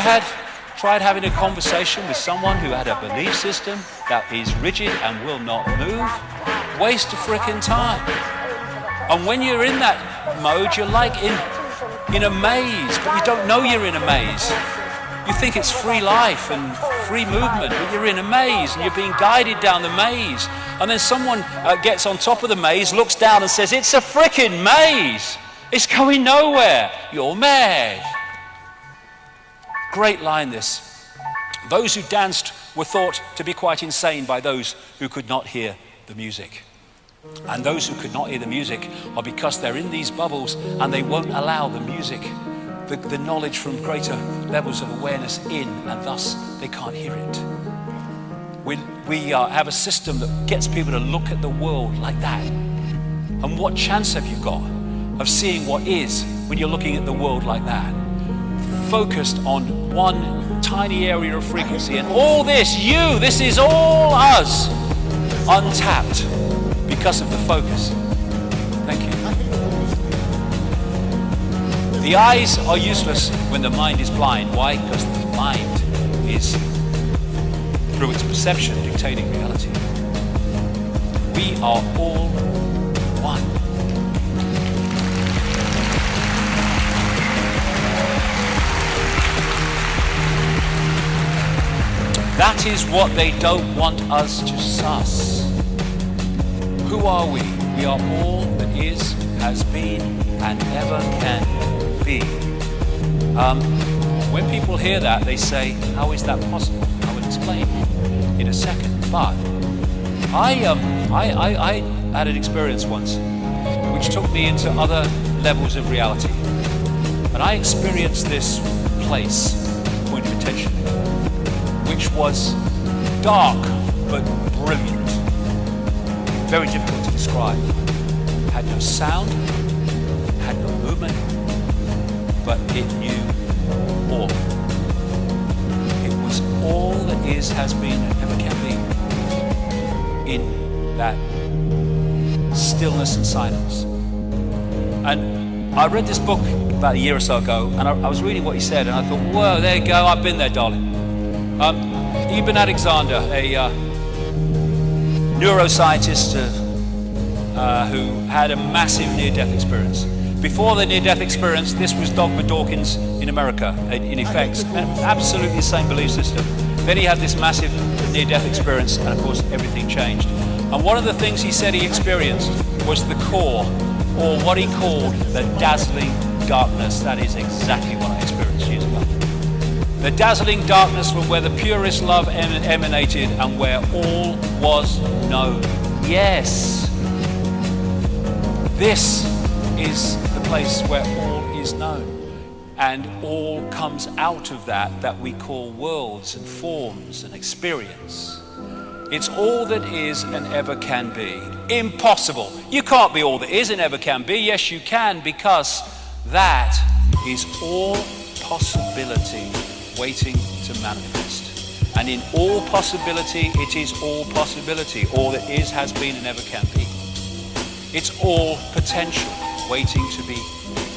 tried having a conversation with someone who had a belief system that is rigid and will not move? Waste of frickin' time. And when you're in that mode, you're like in a maze, but you don't know you're in a maze. You think it's free life and free movement, but you're in a maze and you're being guided down the maze. And then someone gets on top of the maze, looks down and says, "It's a frickin' maze. It's going nowhere. You're mad." Great line this. Those who danced were thought to be quite insane by those who could not hear the music. And those who could not hear the music are because they're in these bubbles and they won't allow the music, the knowledge from greater levels of awareness in, and thus they can't hear it. We have a system that gets people to look at the world like that. And what chance have you got of seeing what is when you're looking at the world like that? Focused on one tiny area of frequency, and all this, this is all us, untapped because of the focus. Thank you. The eyes are useless when the mind is blind. Why? Because the mind is, through its perception, dictating reality. We are all one. That is what they don't want us to suss. Who are we? We are all that is, has been, and ever can be. When people hear that, they say, how is that possible? I will explain in a second. But I had an experience once which took me into other levels of reality. And I experienced this place, point of attention, which was dark but brilliant. Very difficult to describe. Had no sound, had no movement, but it knew all. It was all that is, has been, and ever can be in that stillness and silence. And I read this book about a year or so ago, and I was reading what he said, and I thought, whoa, there you go, I've been there, darling. Ibn Alexander, a neuroscientist who had a massive near-death experience. Before the near-death experience, this was Dogma Dawkins in America, in effect, absolutely the same belief system. Then he had this massive near-death experience, and of course everything changed. And one of the things he said he experienced was the core, or what he called the dazzling darkness. That is exactly what I experienced years ago. The dazzling darkness from where the purest love emanated and where all was known. Yes, this is the place where all is known, and all comes out of that we call worlds and forms and experience. It's all that is and ever can be. Impossible. You can't be all that is and ever can be. Yes, you can, because that is all possibility waiting to manifest. And in all possibility, it is all possibility. All that is, has been, and ever can be. It's all potential waiting to be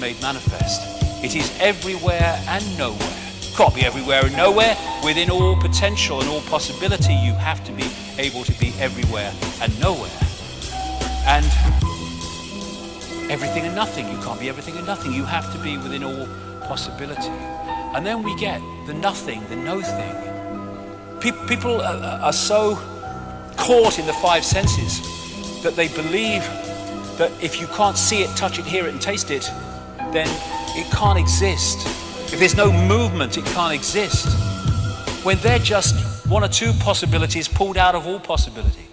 made manifest. It is everywhere and nowhere. Can't be everywhere and nowhere. Within all potential and all possibility, you have to be able to be everywhere and nowhere. And everything and nothing. You can't be everything and nothing. You have to be within all possibility. And then we get the nothing, the no thing. People are so caught in the five senses that they believe that if you can't see it, touch it, hear it, and taste it, then it can't exist. If there's no movement, it can't exist. When they're just one or two possibilities pulled out of all possibility.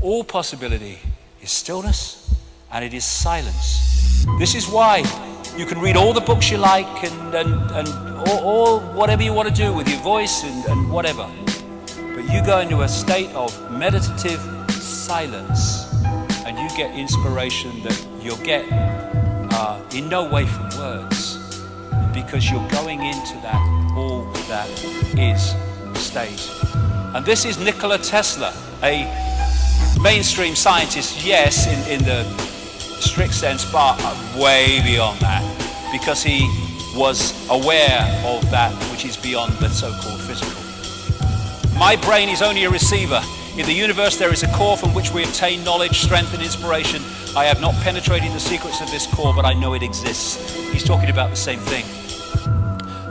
All possibility is stillness and it is silence. This is why you can read all the books you like and all whatever you want to do with your voice and whatever. But you go into a state of meditative silence and you get inspiration that you'll get in no way from words, because you're going into that all that is state. And this is Nikola Tesla, a mainstream scientist, yes, in the strict sense, but way beyond that, because he was aware of that which is beyond the so-called physical. My brain is only a receiver. In the universe there is a core from which we obtain knowledge, strength and inspiration. I have not penetrated the secrets of this core, but I know it exists. He's talking about the same thing.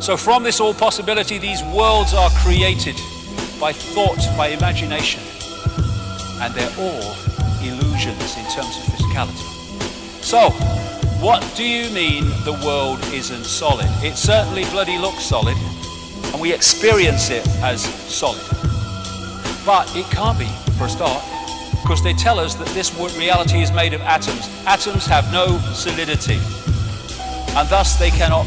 So from this all possibility, these worlds are created by thought, by imagination, and they're all illusions in terms of physicality. So, what do you mean the world isn't solid? It certainly bloody looks solid, and we experience it as solid. But it can't be, for a start, because they tell us that this reality is made of atoms. Atoms have no solidity, and thus they cannot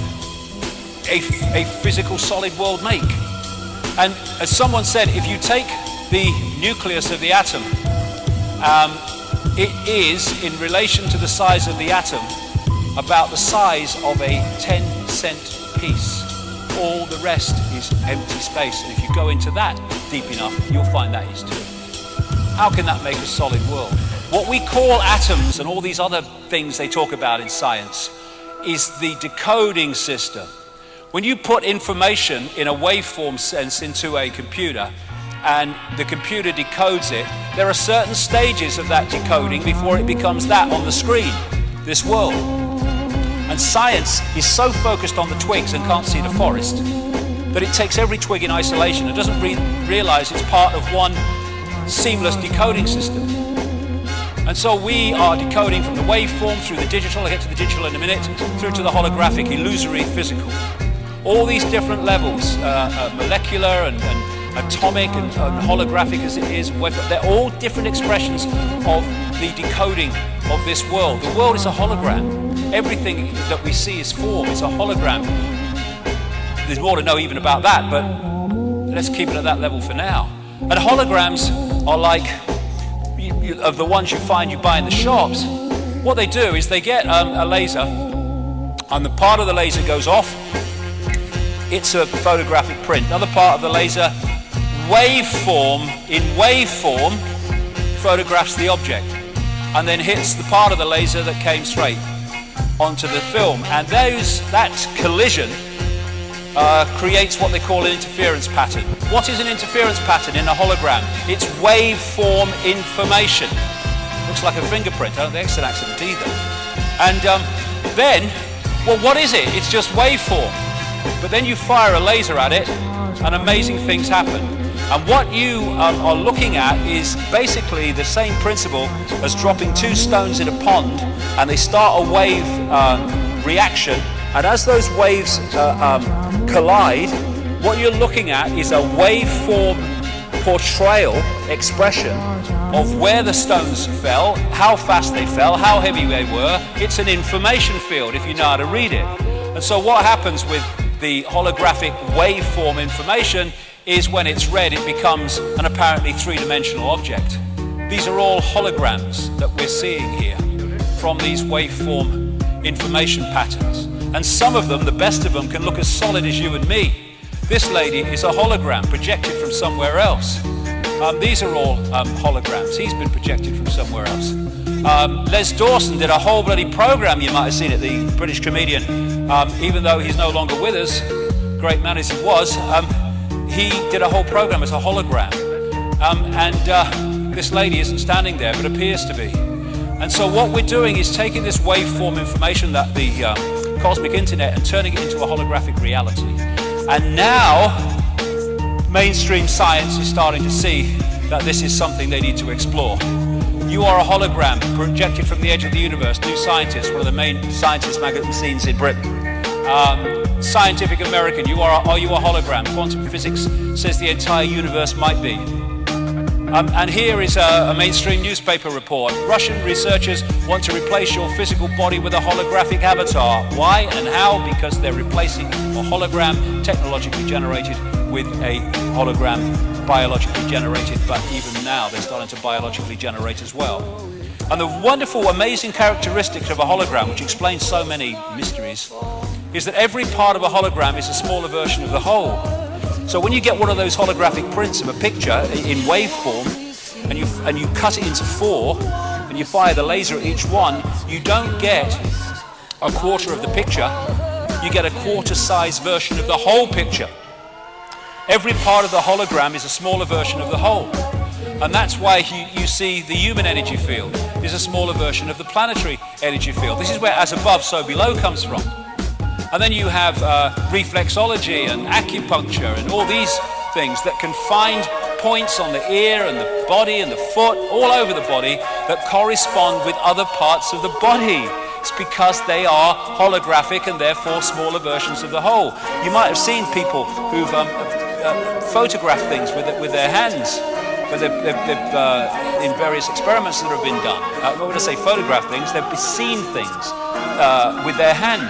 a physical solid world make. And as someone said, if you take the nucleus of the atom, it is, in relation to the size of the atom, about the size of a 10-cent piece. All the rest is empty space. And if you go into that deep enough, you'll find that is too. How can that make a solid world? What we call atoms and all these other things they talk about in science is the decoding system. When you put information in a waveform sense into a computer and the computer decodes it, there are certain stages of that decoding before it becomes that on the screen, this world. And science is so focused on the twigs and can't see the forest that it takes every twig in isolation and doesn't realize it's part of one seamless decoding system. And so we are decoding from the waveform through the digital, I'll get to the digital in a minute, through to the holographic, illusory, physical. All these different levels, molecular and atomic and holographic as it is, they're all different expressions of the decoding of this world. The world is a hologram. Everything that we see is form, it's a hologram. There's more to know even about that, but let's keep it at that level for now. And holograms are like, of the ones you buy in the shops, what they do is they get a laser, and the part of the laser goes off, it's a photographic print. Another part of the laser, in waveform, photographs the object, and then hits the part of the laser that came straight onto the film. And that collision creates what they call an interference pattern. What is an interference pattern in a hologram? It's waveform information. Looks like a fingerprint. I don't think it's an accident either. And then, well, what is it? It's just waveform. But then you fire a laser at it, and amazing things happen. And what you are looking at is basically the same principle as dropping two stones in a pond, and they start a wave reaction. And as those waves collide, what you're looking at is a waveform portrayal, expression of where the stones fell, how fast they fell, how heavy they were. It's an information field if you know how to read it. And so what happens with the holographic waveform information is when it's read, it becomes an apparently three-dimensional object. These are all holograms that we're seeing here from these waveform information patterns. And some of them, the best of them, can look as solid as you and me. This lady is a hologram projected from somewhere else. These are all holograms. He's been projected from somewhere else. Les Dawson did a whole bloody program, you might have seen it, the British comedian. Even though he's no longer with us, great man as he was, he did a whole program as a hologram. And this lady isn't standing there, but appears to be. And so what we're doing is taking this waveform information, that the cosmic internet, and turning it into a holographic reality. And now, mainstream science is starting to see that this is something they need to explore. You are a hologram projected from the edge of the universe. New Scientist, one of the main scientist magazines in Britain. Scientific American, are you a hologram? Quantum physics says the entire universe might be. And here is a mainstream newspaper report. Russian researchers want to replace your physical body with a holographic avatar. Why and how? Because they're replacing a hologram technologically generated with a hologram biologically generated, but even now they're starting to biologically generate as well. And the wonderful, amazing characteristics of a hologram, which explains so many mysteries, is that every part of a hologram is a smaller version of the whole. So when you get one of those holographic prints of a picture in waveform, and you cut it into 4, and you fire the laser at each one, you don't get a quarter of the picture, you get a quarter-size version of the whole picture. Every part of the hologram is a smaller version of the whole. And that's why you see the human energy field is a smaller version of the planetary energy field. This is where as above, so below comes from. And then you have reflexology and acupuncture and all these things that can find points on the ear and the body and the foot, all over the body, that correspond with other parts of the body. It's because they are holographic and therefore smaller versions of the whole. You might have seen people who've photographed things with their hands. But they've in various experiments that have been done. When I say photograph things, they've seen things with their hand.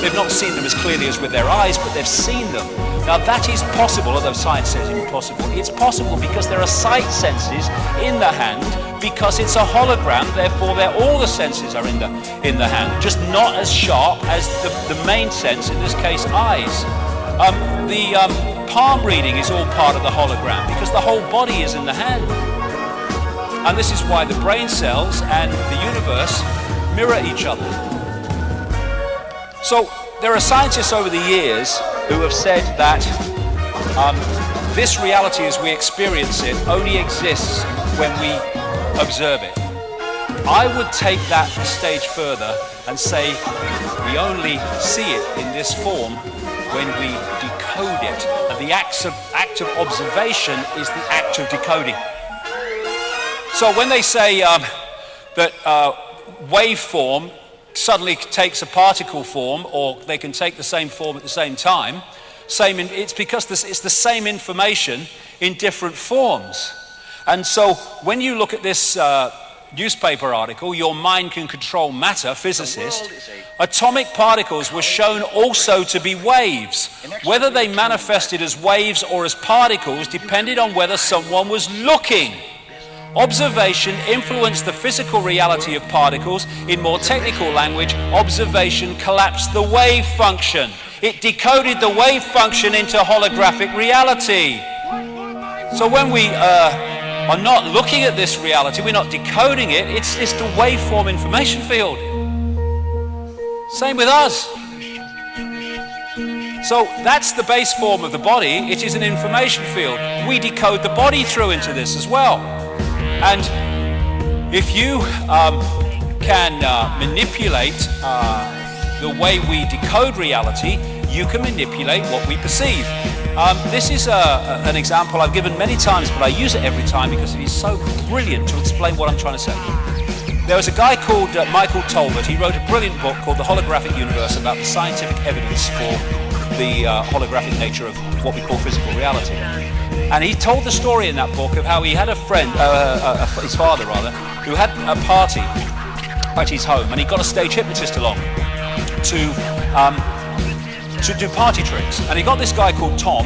They've not seen them as clearly as with their eyes, but they've seen them. Now that is possible, although science says it's impossible. It's possible because there are sight senses in the hand, because it's a hologram, therefore all the senses are in the hand, just not as sharp as the main sense, in this case eyes. The palm reading is all part of the hologram because the whole body is in the hand. And this is why the brain cells and the universe mirror each other. So there are scientists over the years who have said that this reality as we experience it only exists when we observe it. I would take that a stage further and say we only see it in this form when we decode it. And the act of observation is the act of decoding. So when they say that waveform suddenly takes a particle form, or they can take the same form at the same time, it's because it's the same information in different forms. And so when you look at this newspaper article, Your Mind Can Control Matter, physicist, atomic particles were shown also to be waves. Whether they manifested as waves or as particles depended on whether someone was looking. Observation influenced the physical reality of particles. In more technical language, observation collapsed the wave function. It decoded the wave function into holographic reality. So when we are not looking at this reality, we're not decoding it, it's just a waveform information field. Same with us. So that's the base form of the body. It is an information field. We decode the body through into this as well. And if you can manipulate the way we decode reality, you can manipulate what we perceive. This is an example I've given many times, but I use it every time because it is so brilliant to explain what I'm trying to say. There was a guy called Michael Tolbert. He wrote a brilliant book called The Holographic Universe about the scientific evidence for the holographic nature of what we call physical reality. And he told the story in that book of how he had a friend, his father rather, who had a party at his home, and he got a stage hypnotist along to do party tricks. And he got this guy called Tom,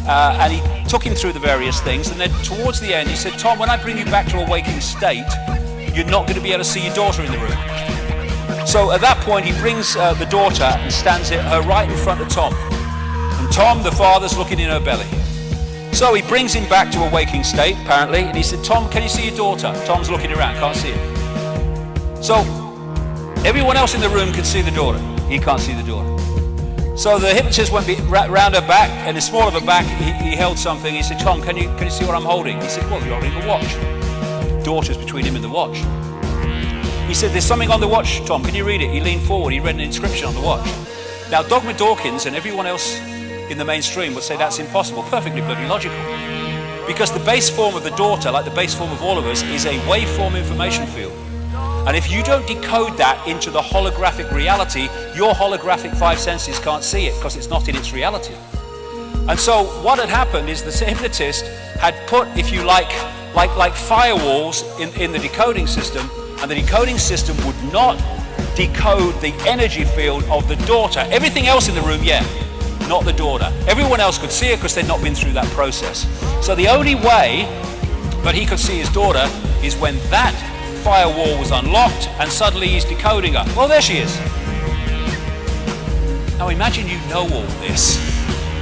and he took him through the various things, and then towards the end he said, Tom, when I bring you back to a waking state, you're not going to be able to see your daughter in the room. So at that point he brings the daughter and stands her right in front of Tom. And Tom, the father's looking in her belly. So he brings him back to a waking state, apparently, and he said, Tom, can you see your daughter? Tom's looking around, can't see her. So everyone else in the room can see the daughter. He can't see the daughter. So the hypnotist went round her back, and the small of her back, he held something. He said, Tom, can you see what I'm holding? He said, well, you're holding a watch. Daughter's between him and the watch. He said, there's something on the watch, Tom, can you read it? He leaned forward, he read an inscription on the watch. Now, Dogma Dawkins and everyone else in the mainstream would say that's impossible, perfectly bloody logical. Because the base form of the daughter, like the base form of all of us, is a waveform information field. And if you don't decode that into the holographic reality, your holographic five senses can't see it because it's not in its reality. And so what had happened is the hypnotist had put, if you like firewalls in the decoding system, and the decoding system would not decode the energy field of the daughter. Everything else in the room, yeah, not the daughter. Everyone else could see her because they'd not been through that process. So the only way that he could see his daughter is when that firewall was unlocked and suddenly he's decoding her. Well, there she is. Now imagine you know all this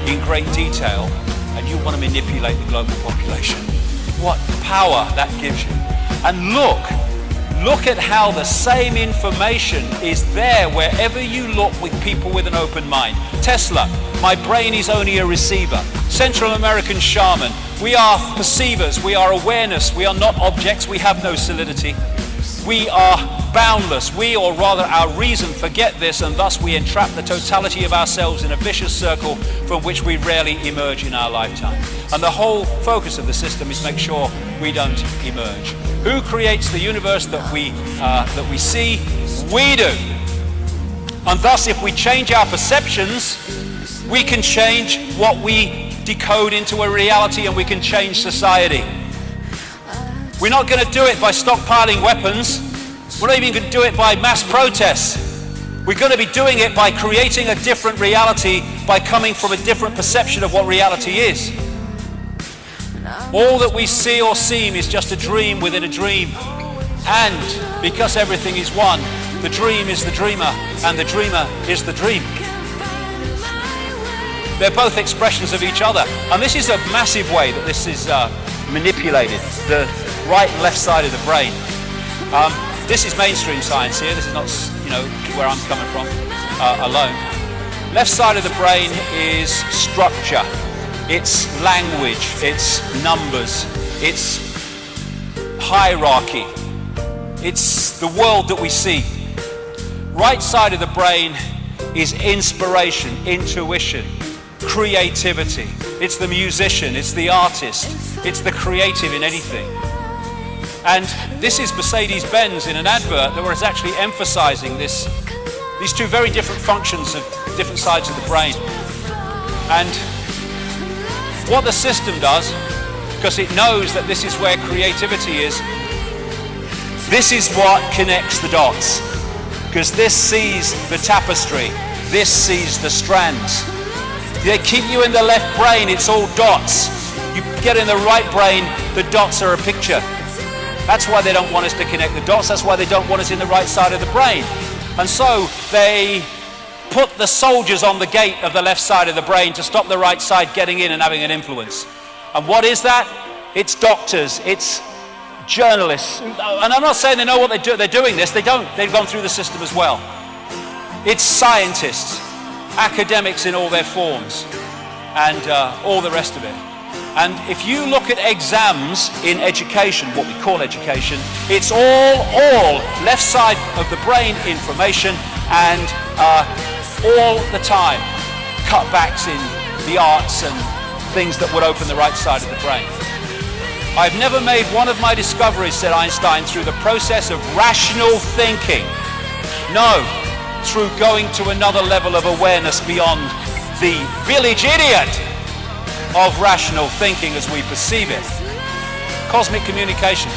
in great detail and you want to manipulate the global population. What power that gives you. And look at how the same information is there wherever you look with people with an open mind. Tesla, my brain is only a receiver. Central American shaman, we are perceivers, we are awareness, we are not objects, we have no solidity. We are boundless, we, or rather our reason, forget this, and thus we entrap the totality of ourselves in a vicious circle from which we rarely emerge in our lifetime. And the whole focus of the system is make sure we don't emerge. Who creates the universe that we see? We do. And thus, if we change our perceptions, we can change what we decode into a reality, and we can change society. We're not going to do it by stockpiling weapons. We're not even going to do it by mass protests. We're going to be doing it by creating a different reality, by coming from a different perception of what reality is. All that we see or seem is just a dream within a dream. And because everything is one, the dream is the dreamer, and the dreamer is the dream. They're both expressions of each other. And this is a massive way that this is manipulated, the right and left side of the brain. This is mainstream science here. This is not, where I'm coming from alone. Left side of the brain is structure. It's language. It's numbers. It's hierarchy. It's the world that we see. Right side of the brain is inspiration, intuition, creativity. It's the musician, it's the artist, it's the creative in anything. And this is Mercedes-Benz in an advert that was actually emphasizing these two very different functions of different sides of the brain. And what the system does, because it knows that this is where creativity is, this is what connects the dots. Because this sees the tapestry, this sees the strands. They keep you in the left brain, it's all dots. You get in the right brain, the dots are a picture. That's why they don't want us to connect the dots, that's why they don't want us in the right side of the brain. And so they put the soldiers on the gate of the left side of the brain to stop the right side getting in and having an influence. And what is that? It's doctors, it's journalists. And I'm not saying they know what they're doing this, they don't. They've gone through the system as well. It's scientists, academics in all their forms, and all the rest of it. And if you look at exams in education, what we call education, it's all left side of the brain information, and all the time cutbacks in the arts and things that would open the right side of the brain. I've never made one of my discoveries, said Einstein, through the process of rational thinking. No, through going to another level of awareness beyond the village idiot of rational thinking as we perceive it. Cosmic communication.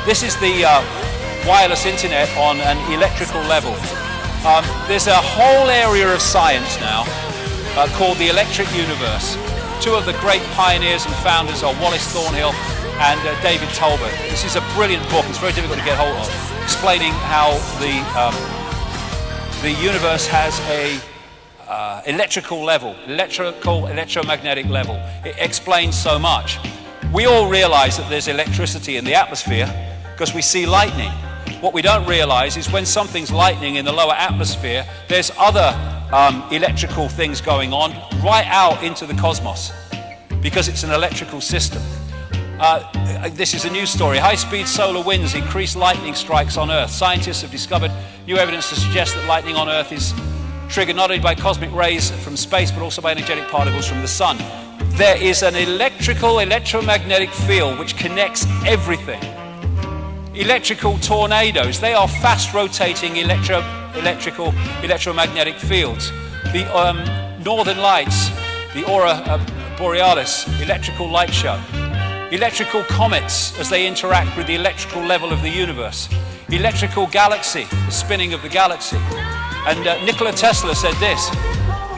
This is the wireless internet on an electrical level. There's a whole area of science now called the electric universe. Two of the great pioneers and founders are Wallace Thornhill and David Tolbert. This is a brilliant book. It's very difficult to get hold of, explaining how the universe has a electrical level, electromagnetic level. It explains so much. We all realize that there's electricity in the atmosphere because we see lightning. What we don't realize is when something's lightning in the lower atmosphere, there's other electrical things going on right out into the cosmos because it's an electrical system. This is a news story. High-speed solar winds increase lightning strikes on Earth. Scientists have discovered new evidence to suggest that lightning on Earth is triggered not only by cosmic rays from space but also by energetic particles from the sun. There is an electromagnetic field which connects everything. Electrical tornadoes, they are fast-rotating electromagnetic fields. The northern lights, the aurora borealis, electrical light show. Electrical comets as they interact with the electrical level of the universe. Electrical galaxy, the spinning of the galaxy. And Nikola Tesla said this: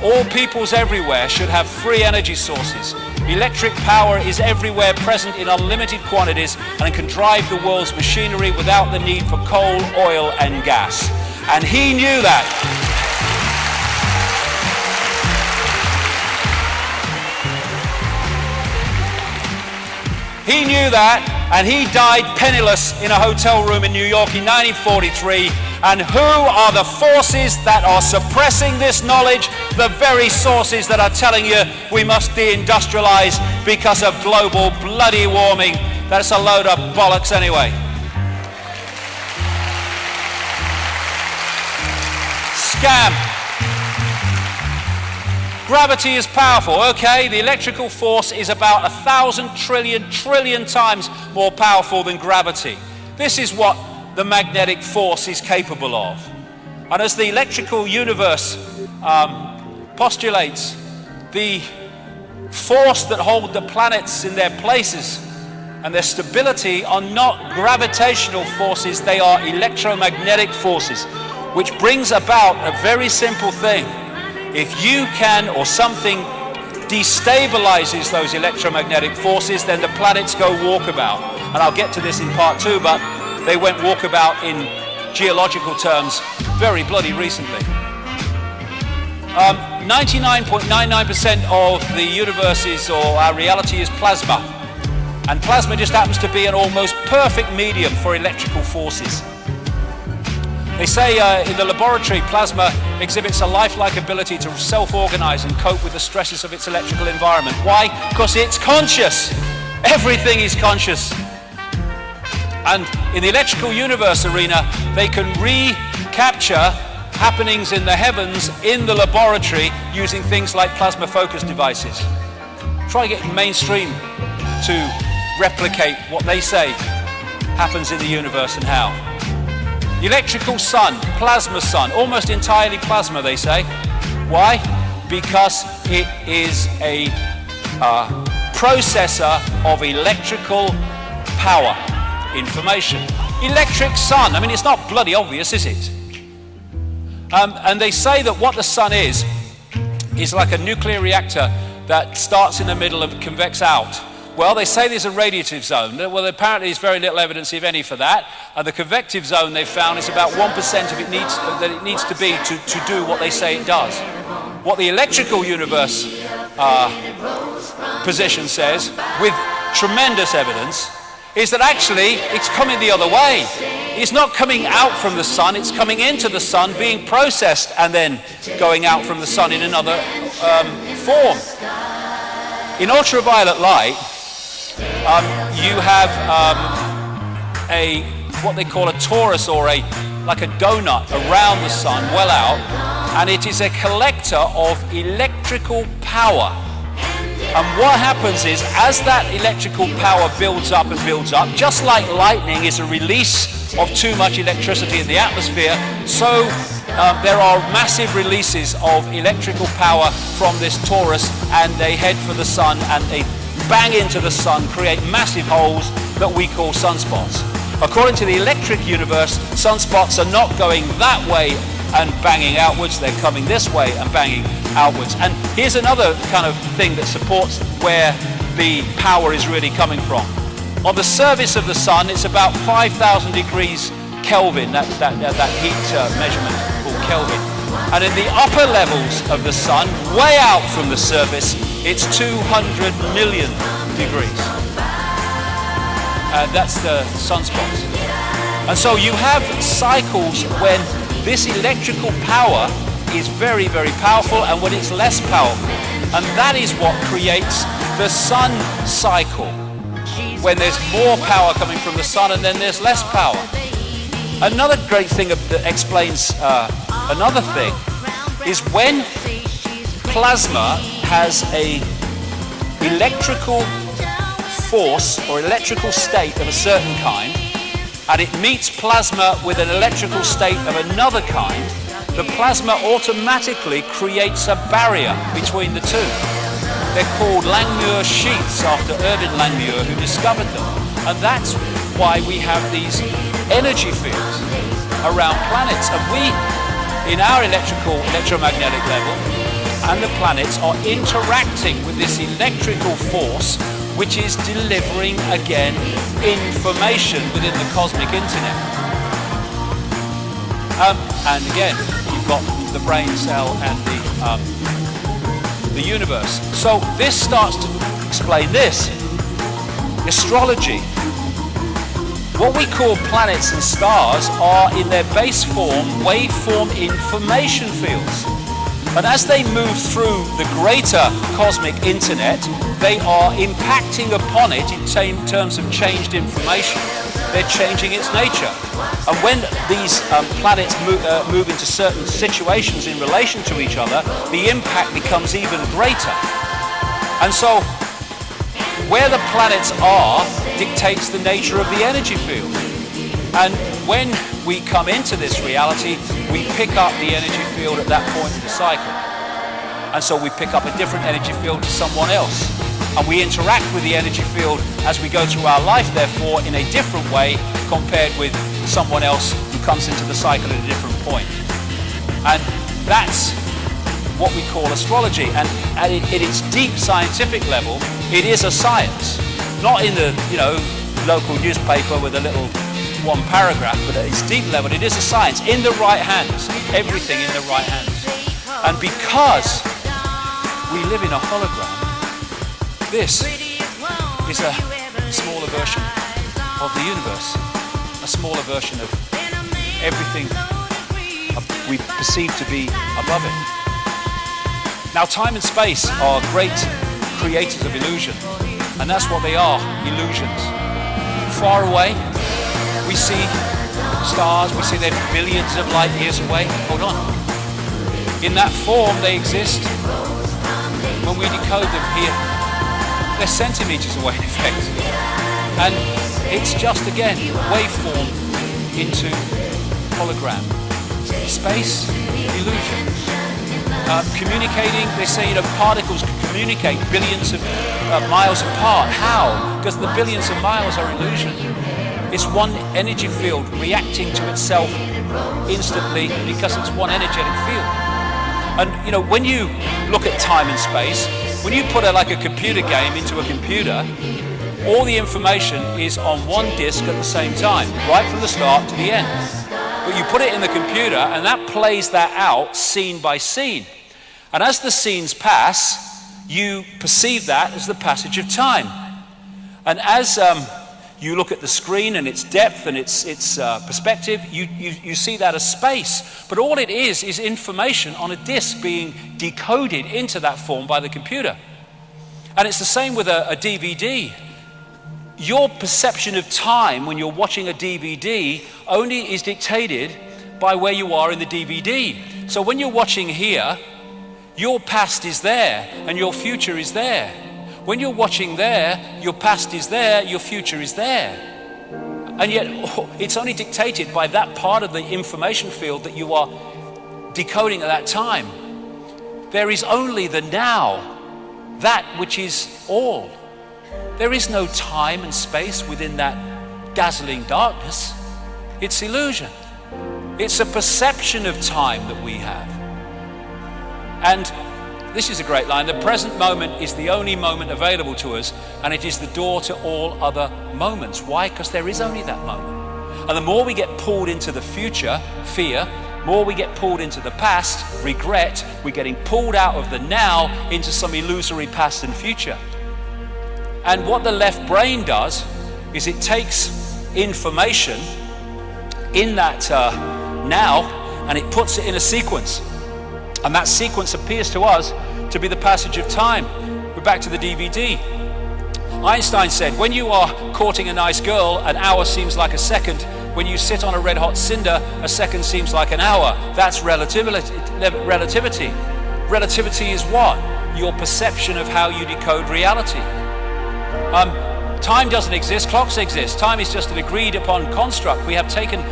all peoples everywhere should have free energy sources. Electric power is everywhere present in unlimited quantities and can drive the world's machinery without the need for coal, oil, and gas. And he knew that. He knew that, and he died penniless in a hotel room in New York in 1943. And who are the forces that are suppressing this knowledge? The very sources that are telling you we must deindustrialize because of global bloody warming. That's a load of bollocks anyway. Scam. Gravity is powerful. Okay, the electrical force is about 1,000 trillion times more powerful than gravity. This is what the magnetic force is capable of. And as the electrical universe postulates, the force that hold the planets in their places and their stability are not gravitational forces, they are electromagnetic forces. which brings about a very simple thing. If you can, or something destabilizes those electromagnetic forces, then the planets go walkabout. And I'll get to this in part 2, but they went walkabout in geological terms very bloody recently. 99.99% of the universe or our reality is plasma. And plasma just happens to be an almost perfect medium for electrical forces. They say in the laboratory, plasma exhibits a lifelike ability to self-organize and cope with the stresses of its electrical environment. Why? Because it's conscious. Everything is conscious. And in the electrical universe arena, they can recapture happenings in the heavens in the laboratory using things like plasma focus devices. Try getting mainstream to replicate what they say happens in the universe and how. The electrical sun, plasma sun, almost entirely plasma, they say. Why? Because it is a processor of electrical power, information. Electric sun, I mean, it's not bloody obvious, is it? And they say that what the sun is like a nuclear reactor that starts in the middle and convects out. Well, they say there's a radiative zone. Well, apparently there's very little evidence, if any, for that. And the convective zone they've found is about 1% of it needs to be to do what they say it does. What the electrical universe position says, with tremendous evidence, is that actually it's coming the other way. It's not coming out from the sun, it's coming into the sun, being processed, and then going out from the sun in another form. In ultraviolet light, you have what they call a torus, or like a donut around the sun, well out, and it is a collector of electrical power. And what happens is, as that electrical power builds up and builds up, just like lightning is a release of too much electricity in the atmosphere, so there are massive releases of electrical power from this torus, and they head for the sun and they bang into the sun, create massive holes that we call sunspots. According to the electric universe, sunspots are not going that way and banging outwards, they're coming this way and banging outwards. And here's another kind of thing that supports where the power is really coming from. On the surface of the sun, it's about 5,000 degrees Kelvin, that heat measurement called Kelvin. And in the upper levels of the sun, way out from the surface, it's 200 million degrees. That's the sunspots. And so you have cycles when this electrical power is very, very powerful and when it's less powerful. And that is what creates the sun cycle, when there's more power coming from the sun and then there's less power. Another great thing that explains another thing is when plasma has a electrical force or electrical state of a certain kind, and it meets plasma with an electrical state of another kind, the plasma automatically creates a barrier between the two. They're called Langmuir sheaths, after Erwin Langmuir, who discovered them. And that's why we have these energy fields around planets. And we, in our electromagnetic level, and the planets are interacting with this electrical force, which is delivering, again, information within the cosmic internet. And again, you've got the brain cell and the universe. So this starts to explain this. Astrology. What we call planets and stars are, in their base form, waveform information fields. And as they move through the greater cosmic internet, they are impacting upon it in terms of changed information. They're changing its nature. And when these planets move into certain situations in relation to each other, the impact becomes even greater. And so, where the planets are dictates the nature of the energy field. And when we come into this reality, we pick up the energy field at that point in the cycle. And so we pick up a different energy field to someone else. And we interact with the energy field as we go through our life, therefore, in a different way compared with someone else who comes into the cycle at a different point. And that's what we call astrology. And at its deep scientific level, it is a science. Not in the, local newspaper with a little one paragraph, but at its deep level, it is a science. In the right hands, everything in the right hands. And because we live in a hologram, this is a smaller version of the universe, a smaller version of everything we perceive to be above it. Now, time and space are great creators of illusion, and that's what they are, illusions. Far away, we see stars, we see they're billions of light years away. Hold on. In that form, they exist. When we decode them here, they're centimeters away, in effect. And it's just, again, waveform into hologram. Space, illusion. Communicating, they say, particles can communicate billions of miles apart. How? Because the billions of miles are illusion. It's one energy field reacting to itself instantly because it's one energetic field. And when you look at time and space, when you put like a computer game into a computer, all the information is on one disk at the same time, right from the start to the end. But you put it in the computer and that plays that out scene by scene. And as the scenes pass, you perceive that as the passage of time. And as you look at the screen and its depth and its perspective, you see that as space. But all it is information on a disk being decoded into that form by the computer. And it's the same with a DVD. Your perception of time when you're watching a DVD only is dictated by where you are in the DVD. So when you're watching here, your past is there and your future is there. When you're watching there, your past is there, your future is there. And yet it's only dictated by that part of the information field that you are decoding at that time. There is only the now, that which is all. There is no time and space within that dazzling darkness. It's illusion. It's a perception of time that we have. And this is a great line. The present moment is the only moment available to us, and it is the door to all other moments. Why? Because there is only that moment. And the more we get pulled into the future, fear, more we get pulled into the past, regret, we're getting pulled out of the now into some illusory past and future. And what the left brain does is it takes information in that now and it puts it in a sequence. And that sequence appears to us to be the passage of time. We're back to the DVD. Einstein said, when you are courting a nice girl, an hour seems like a second. When you sit on a red hot cinder, a second seems like an hour. That's relativity. Relativity is what? Your perception of how you decode reality. Time doesn't exist, clocks exist. Time is just an agreed upon construct. We have taken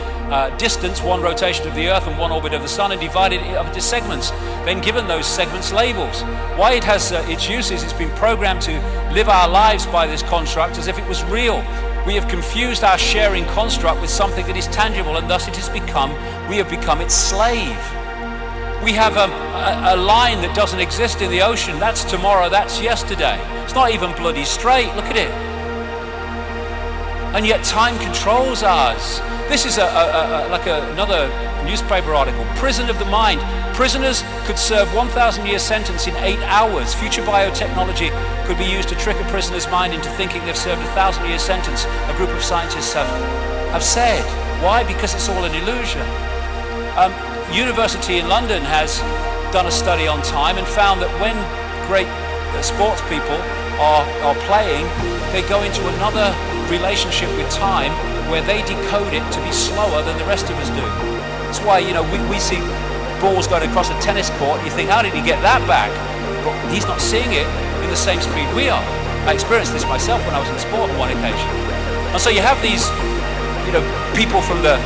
distance, one rotation of the Earth and one orbit of the Sun, and divided it up into segments, then given those segments labels. Why it has its uses, it's been programmed to live our lives by this construct as if it was real. We have confused our sharing construct with something that is tangible, and thus we have become its slave. We have a line that doesn't exist in the ocean. That's tomorrow, that's yesterday. It's not even bloody straight, look at it. And yet time controls ours. This is another newspaper article. Prison of the mind. Prisoners could serve 1,000-year sentence in 8 hours. Future biotechnology could be used to trick a prisoner's mind into thinking they've served a 1,000-year sentence, a group of scientists have said. Why? Because it's all an illusion. University in London has done a study on time and found that when great sports people are playing, they go into another relationship with time where they decode it to be slower than the rest of us do. That's why, we see balls going across a tennis court and you think, how did he get that back? But he's not seeing it in the same speed we are. I experienced this myself when I was in sport on one occasion. And so you have these, people from the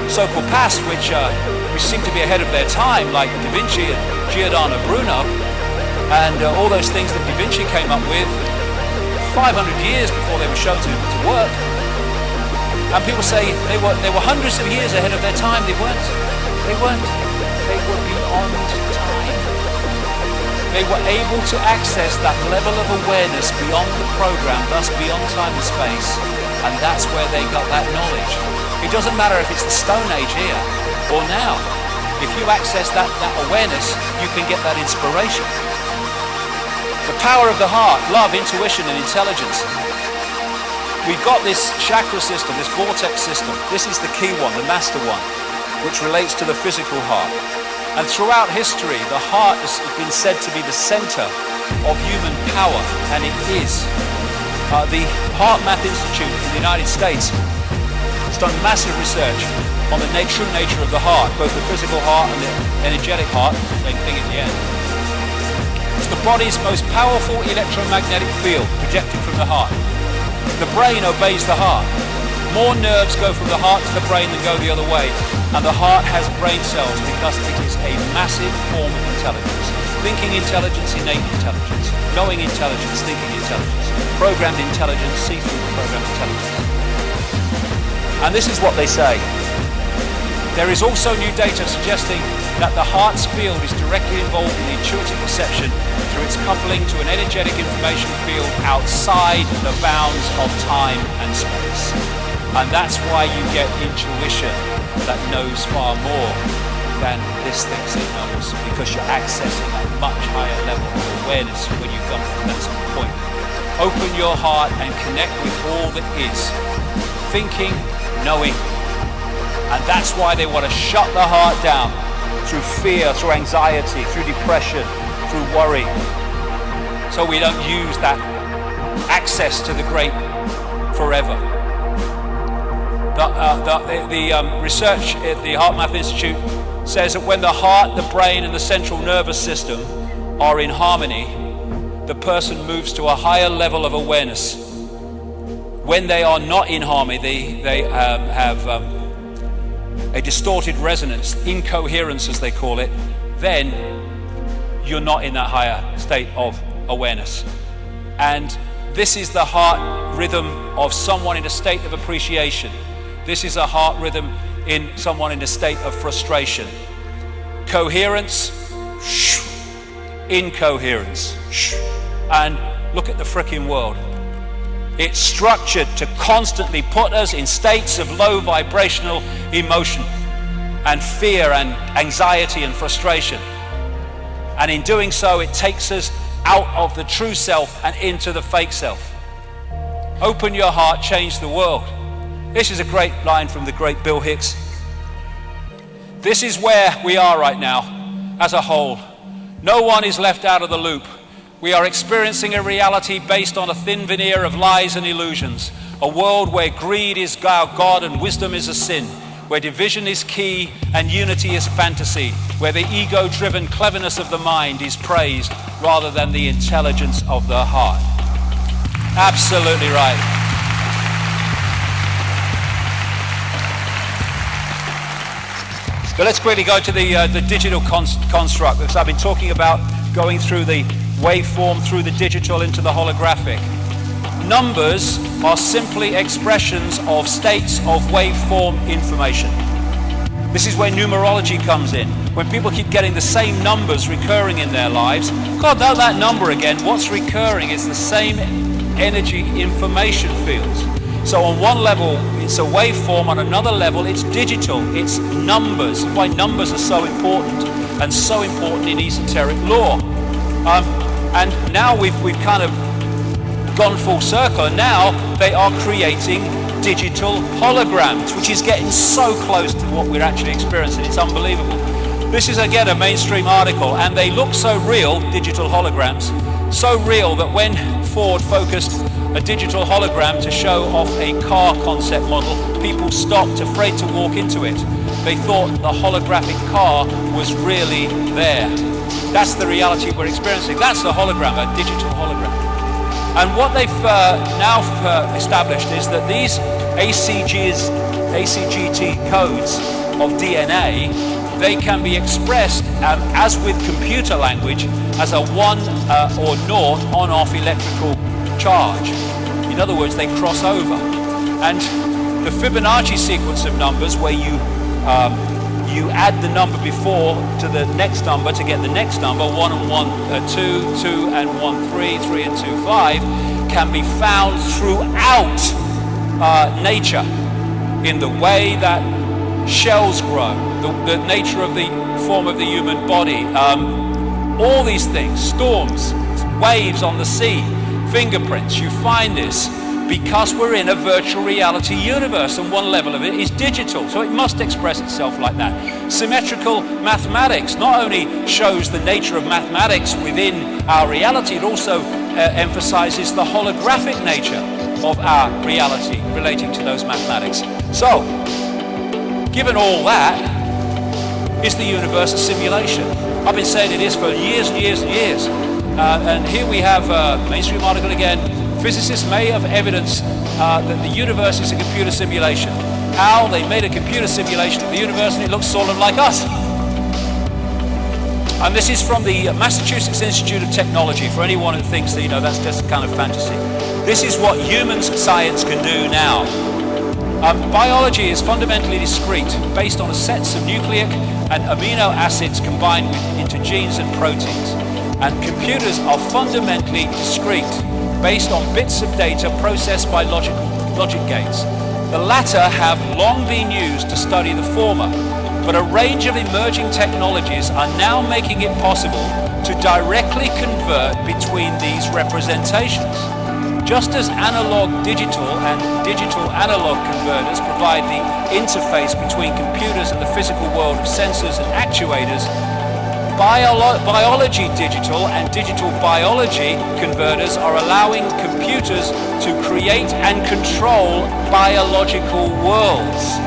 so-called past which seem to be ahead of their time, like Da Vinci and Giordano Bruno, and all those things that Da Vinci came up with 500 years before they were shown to work. And people say they were hundreds of years ahead of their time. They weren't. they were beyond time. They were able to access that level of awareness beyond the program, thus beyond time and space, and that's where they got that knowledge. It doesn't matter if it's the Stone Age here or now. If you access that awareness, you can get that inspiration. The power of the heart, love, intuition, and intelligence. We've got this chakra system, this vortex system. This is the key one, the master one, which relates to the physical heart. And throughout history, the heart has been said to be the center of human power, and it is. The Heart Math Institute in the United States has done massive research on the true nature of the heart, both the physical heart and the energetic heart, same thing in the end. It's the body's most powerful electromagnetic field projected from the heart. The brain obeys the heart. More nerves go from the heart to the brain than go the other way, and the heart has brain cells because it is a massive form of intelligence. Thinking intelligence, innate intelligence. Knowing intelligence, thinking intelligence. Programmed intelligence, see-through programmed intelligence. And this is what they say. There is also new data suggesting that the heart's field is directly involved in intuitive perception through its coupling to an energetic information field outside the bounds of time and space. And that's why you get intuition that knows far more than this thinks it knows, because you're accessing a much higher level of awareness when you've gone from that point. Open your heart and connect with all that is. Thinking, knowing. And that's why they want to shut the heart down through fear, through anxiety, through depression, through worry. So we don't use that access to the great forever. The research at the Heart Math Institute says that when the heart, the brain, and the central nervous system are in harmony, the person moves to a higher level of awareness. When they are not in harmony, they have a distorted resonance, incoherence as they call it, then you're not in that higher state of awareness. And this is the heart rhythm of someone in a state of appreciation. This is a heart rhythm in someone in a state of frustration. Coherence, incoherence. And look at the frickin' world. It's structured to constantly put us in states of low vibrational emotion and fear and anxiety and frustration. And in doing so, it takes us out of the true self and into the fake self. Open your heart, change the world. This is a great line from the great Bill Hicks. This is where we are right now as a whole. No one is left out of the loop. We are experiencing a reality based on a thin veneer of lies and illusions. A world where greed is our God and wisdom is a sin. Where division is key and unity is fantasy. Where the ego-driven cleverness of the mind is praised rather than the intelligence of the heart. Absolutely right. So let's quickly go to the digital construct, because I've been talking about going through the waveform, through the digital into the holographic. Numbers are simply expressions of states of waveform information. This is where numerology comes in. When people keep getting the same numbers recurring in their lives, God, that number again, what's recurring is the same energy information fields. So on one level, it's a waveform, on another level, it's digital, it's numbers. That's why numbers are so important, and so important in esoteric lore. And now we've kind of gone full circle, and now they are creating digital holograms, which is getting so close to what we're actually experiencing. It's unbelievable. This is again a mainstream article, and they look so real, digital holograms, so real that when Ford focused a digital hologram to show off a car concept model, people stopped, afraid to walk into it. They thought the holographic car was really there. That's the reality we're experiencing. That's the hologram, a digital hologram. And what they've now established is that these ACGT codes of DNA, they can be expressed as with computer language as a 1 or 0 on-off electrical charge. In other words, they cross over. And the Fibonacci sequence of numbers, where you you add the number before to the next number to get the next number. 1 and 1, 2, 2 and 1, 3, 3 and 2, 5, can be found throughout nature, in the way that shells grow, the nature of the form of the human body, all these things, storms, waves on the sea, fingerprints. You find this because we're in a virtual reality universe, and one level of it is digital, so it must express itself like that. Symmetrical mathematics not only shows the nature of mathematics within our reality, it also emphasizes the holographic nature of our reality relating to those mathematics. So, given all that, is the universe a simulation? I've been saying it is for years and years and years. And here we have a mainstream article again. Physicists may have evidence that the universe is a computer simulation. How? They made a computer simulation of the universe and it looks sort of like us. And this is from the Massachusetts Institute of Technology, for anyone who thinks that, that's just kind of fantasy. This is what human science can do now. Biology is fundamentally discrete, based on sets of nucleic and amino acids combined into genes and proteins. And computers are fundamentally discrete, based on bits of data processed by logic gates. The latter have long been used to study the former, but a range of emerging technologies are now making it possible to directly convert between these representations. Just as analog digital and digital analog converters provide the interface between computers and the physical world of sensors and actuators, biology digital and digital biology converters are allowing computers to create and control biological worlds.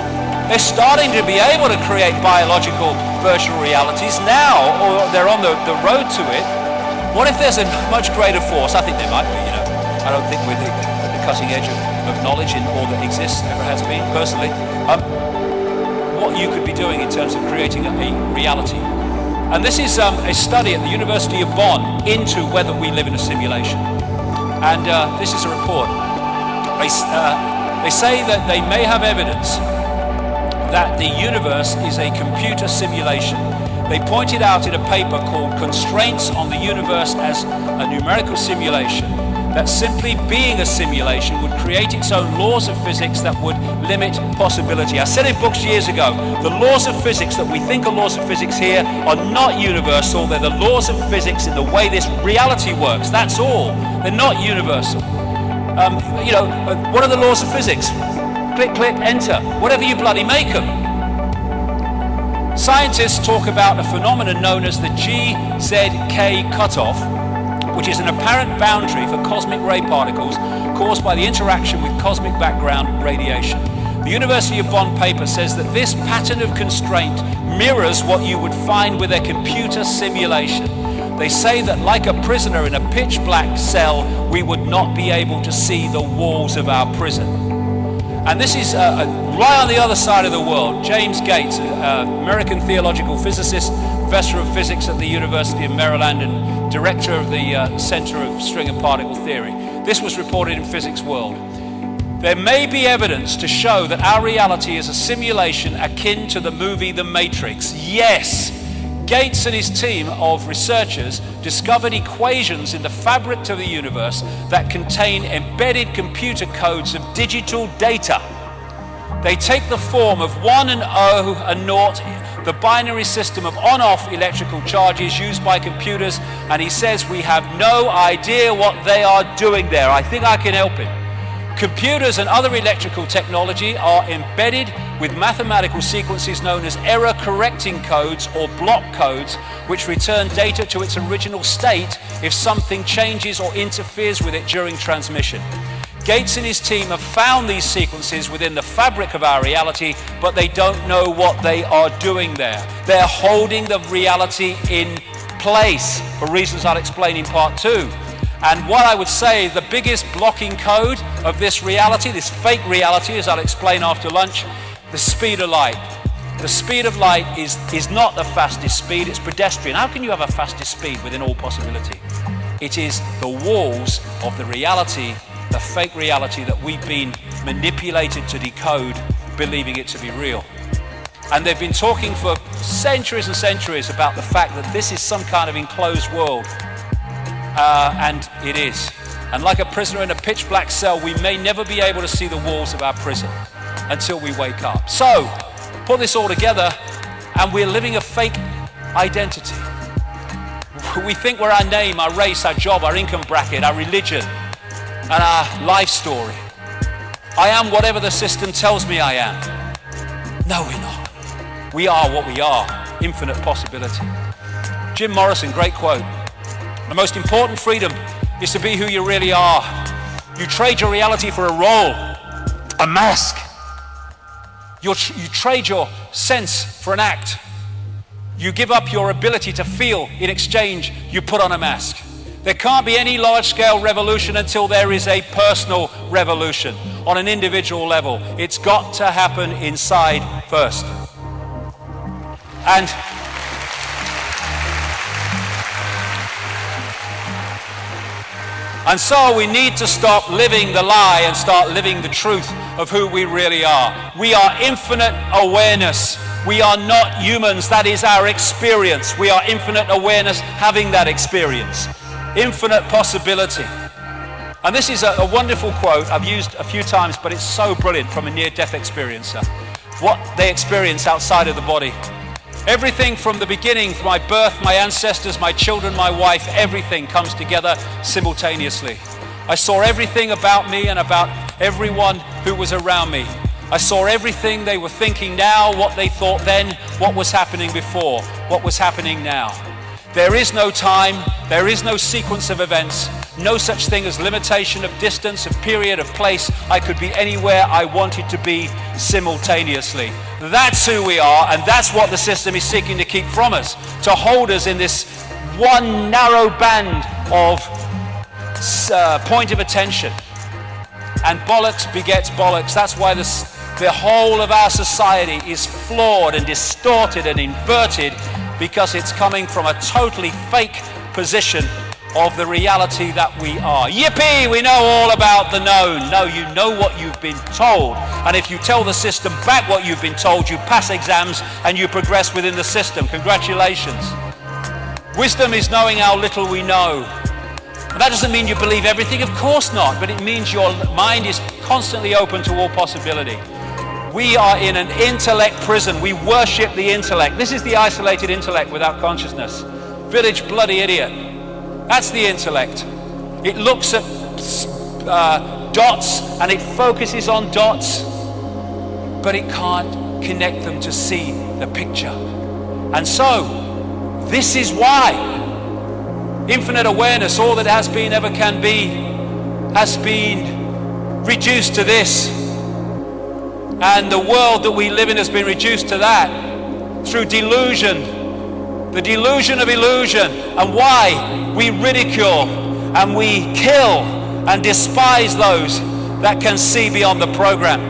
They're starting to be able to create biological virtual realities now, or they're on the road to it. What if there's a much greater force? I think there might be, I don't think we're at the cutting edge of knowledge in all that exists, ever has been, personally. What you could be doing in terms of creating a reality. And this is a study at the University of Bonn into whether we live in a simulation. And this is a report. They say that they may have evidence that the universe is a computer simulation. They pointed out in a paper called Constraints on the Universe as a Numerical Simulation that simply being a simulation would create its own laws of physics that would limit possibility. I said in books years ago, the laws of physics that we think are laws of physics here are not universal. They're the laws of physics in the way this reality works. That's all. They're not universal. What are the laws of physics? Click, click, enter. Whatever you bloody make them. Scientists talk about a phenomenon known as the GZK cutoff, which is an apparent boundary for cosmic ray particles caused by the interaction with cosmic background radiation. The University of Bonn paper says that this pattern of constraint mirrors what you would find with a computer simulation. They say that like a prisoner in a pitch black cell, we would not be able to see the walls of our prison. And this is right on the other side of the world. James Gates, American theological physicist, professor of physics at the University of Maryland and director of the Center of String and Particle Theory. This was reported in Physics World. There may be evidence to show that our reality is a simulation akin to the movie The Matrix. Yes! Gates and his team of researchers discovered equations in the fabric of the universe that contain embedded computer codes of digital data. They take the form of 1 and 0 and 0, the binary system of on-off electrical charges used by computers, and he says we have no idea what they are doing there. I think I can help him. Computers and other electrical technology are embedded with mathematical sequences known as error-correcting codes or block codes, which return data to its original state if something changes or interferes with it during transmission. Gates and his team have found these sequences within the fabric of our reality, but they don't know what they are doing there. They're holding the reality in place for reasons I'll explain in part 2. And what I would say, the biggest blocking code of this reality, this fake reality, as I'll explain after lunch, the speed of light. The speed of light is not the fastest speed, it's pedestrian. How can you have a fastest speed within all possibility? It is the walls of the reality, the fake reality that we've been manipulated to decode, believing it to be real. And they've been talking for centuries and centuries about the fact that this is some kind of enclosed world. And it is. And like a prisoner in a pitch black cell, we may never be able to see the walls of our prison until we wake up. So, put this all together, and we're living a fake identity. We think we're our name, our race, our job, our income bracket, our religion, and our life story. I am whatever the system tells me I am. No, we're not. We are what we are. Infinite possibility. Jim Morrison, great quote. The most important freedom is to be who you really are. You trade your reality for a role, a mask. You trade your sense for an act. You give up your ability to feel. In exchange, you put on a mask. There can't be any large-scale revolution until there is a personal revolution on an individual level. It's got to happen inside first. And so we need to stop living the lie and start living the truth of who we really are. We are infinite awareness. We are not humans. That is our experience. We are infinite awareness having that experience. Infinite possibility. And this is a wonderful quote I've used a few times, but it's so brilliant from a near-death experiencer. What they experience outside of the body. Everything from the beginning, from my birth, my ancestors, my children, my wife, everything comes together simultaneously. I saw everything about me and about everyone who was around me. I saw everything they were thinking now, what they thought then, what was happening before, what was happening now. There is no time, there is no sequence of events, no such thing as limitation of distance, of period, of place. I could be anywhere I wanted to be simultaneously. That's who we are, and that's what the system is seeking to keep from us, to hold us in this one narrow band of point of attention. And bollocks begets bollocks. That's why the whole of our society is flawed and distorted and inverted, because it's coming from a totally fake position of the reality that we are. Yippee, we know all about the known. No, you know what you've been told. And if you tell the system back what you've been told, you pass exams and you progress within the system. Congratulations. Wisdom is knowing how little we know. And that doesn't mean you believe everything, of course not, but it means your mind is constantly open to all possibility. We are in an intellect prison. We worship the intellect. This is the isolated intellect without consciousness. Village bloody idiot. That's the intellect. It looks at dots and it focuses on dots, but it can't connect them to see the picture. And so, this is why infinite awareness, all that has been, ever can be, has been reduced to this. And the world that we live in has been reduced to that through delusion. The delusion of illusion, and why we ridicule and we kill and despise those that can see beyond the program.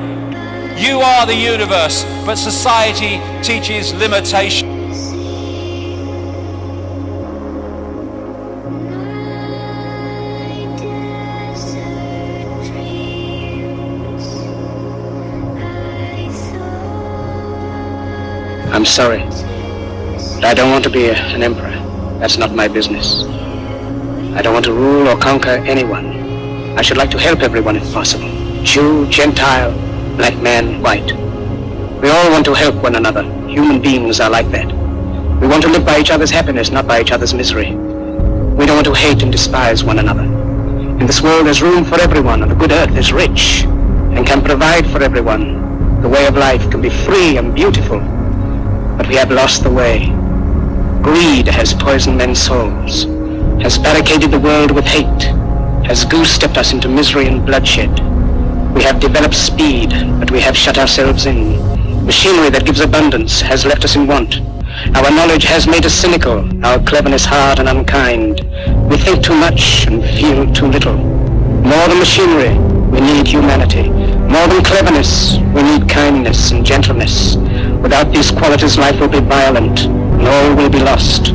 You are the universe, but society teaches limitation. I'm sorry. I don't want to be an emperor. That's not my business. I don't want to rule or conquer anyone. I should like to help everyone if possible. Jew, Gentile, black man, white. We all want to help one another. Human beings are like that. We want to live by each other's happiness, not by each other's misery. We don't want to hate and despise one another. In this world there's room for everyone, and the good earth is rich and can provide for everyone. The way of life can be free and beautiful, but we have lost the way. Greed has poisoned men's souls, has barricaded the world with hate, has goose-stepped us into misery and bloodshed. We have developed speed, but we have shut ourselves in. Machinery that gives abundance has left us in want. Our knowledge has made us cynical, our cleverness hard and unkind. We think too much and feel too little. More than machinery, we need humanity. More than cleverness, we need kindness and gentleness. Without these qualities, life will be violent, and all will be lost.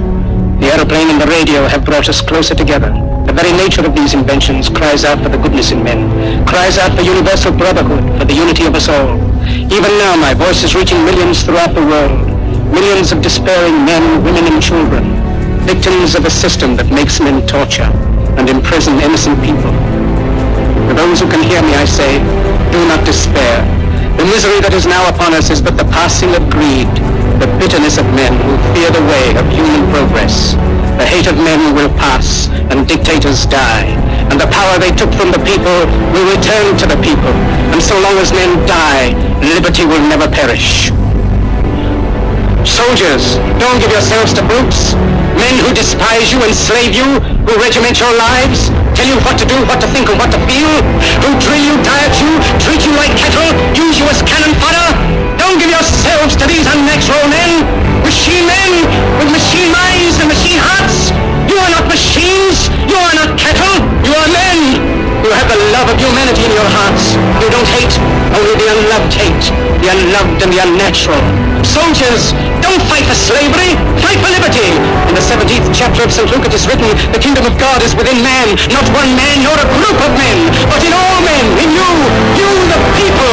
The aeroplane and the radio have brought us closer together. The very nature of these inventions cries out for the goodness in men, cries out for universal brotherhood, for the unity of us all. Even now, my voice is reaching millions throughout the world. Millions of despairing men, women, and children, victims of a system that makes men torture and imprison innocent people. To those who can hear me, I say, do not despair. The misery that is now upon us is but the passing of greed, the bitterness of men who fear the way of human progress. The hate of men will pass, and dictators die, and the power they took from the people will return to the people. And so long as men die, liberty will never perish. Soldiers, don't give yourselves to brutes. Men who despise you, enslave you, who regiment your lives, tell you what to do, what to think, and what to feel, who drill you, diet you, treat you like cattle, use you as cannon fodder. Don't give yourselves to these unnatural men, machine men with machine minds and machine hearts. You are not machines, you are not cattle, you are men. You have the love of humanity in your hearts. You don't hate, only the unloved hate, the unloved and the unnatural. Soldiers, don't fight for slavery, fight for liberty. In the 17th chapter of St. Luke it is written, the kingdom of God is within man, not one man nor a group of men, but in all men, in you the people.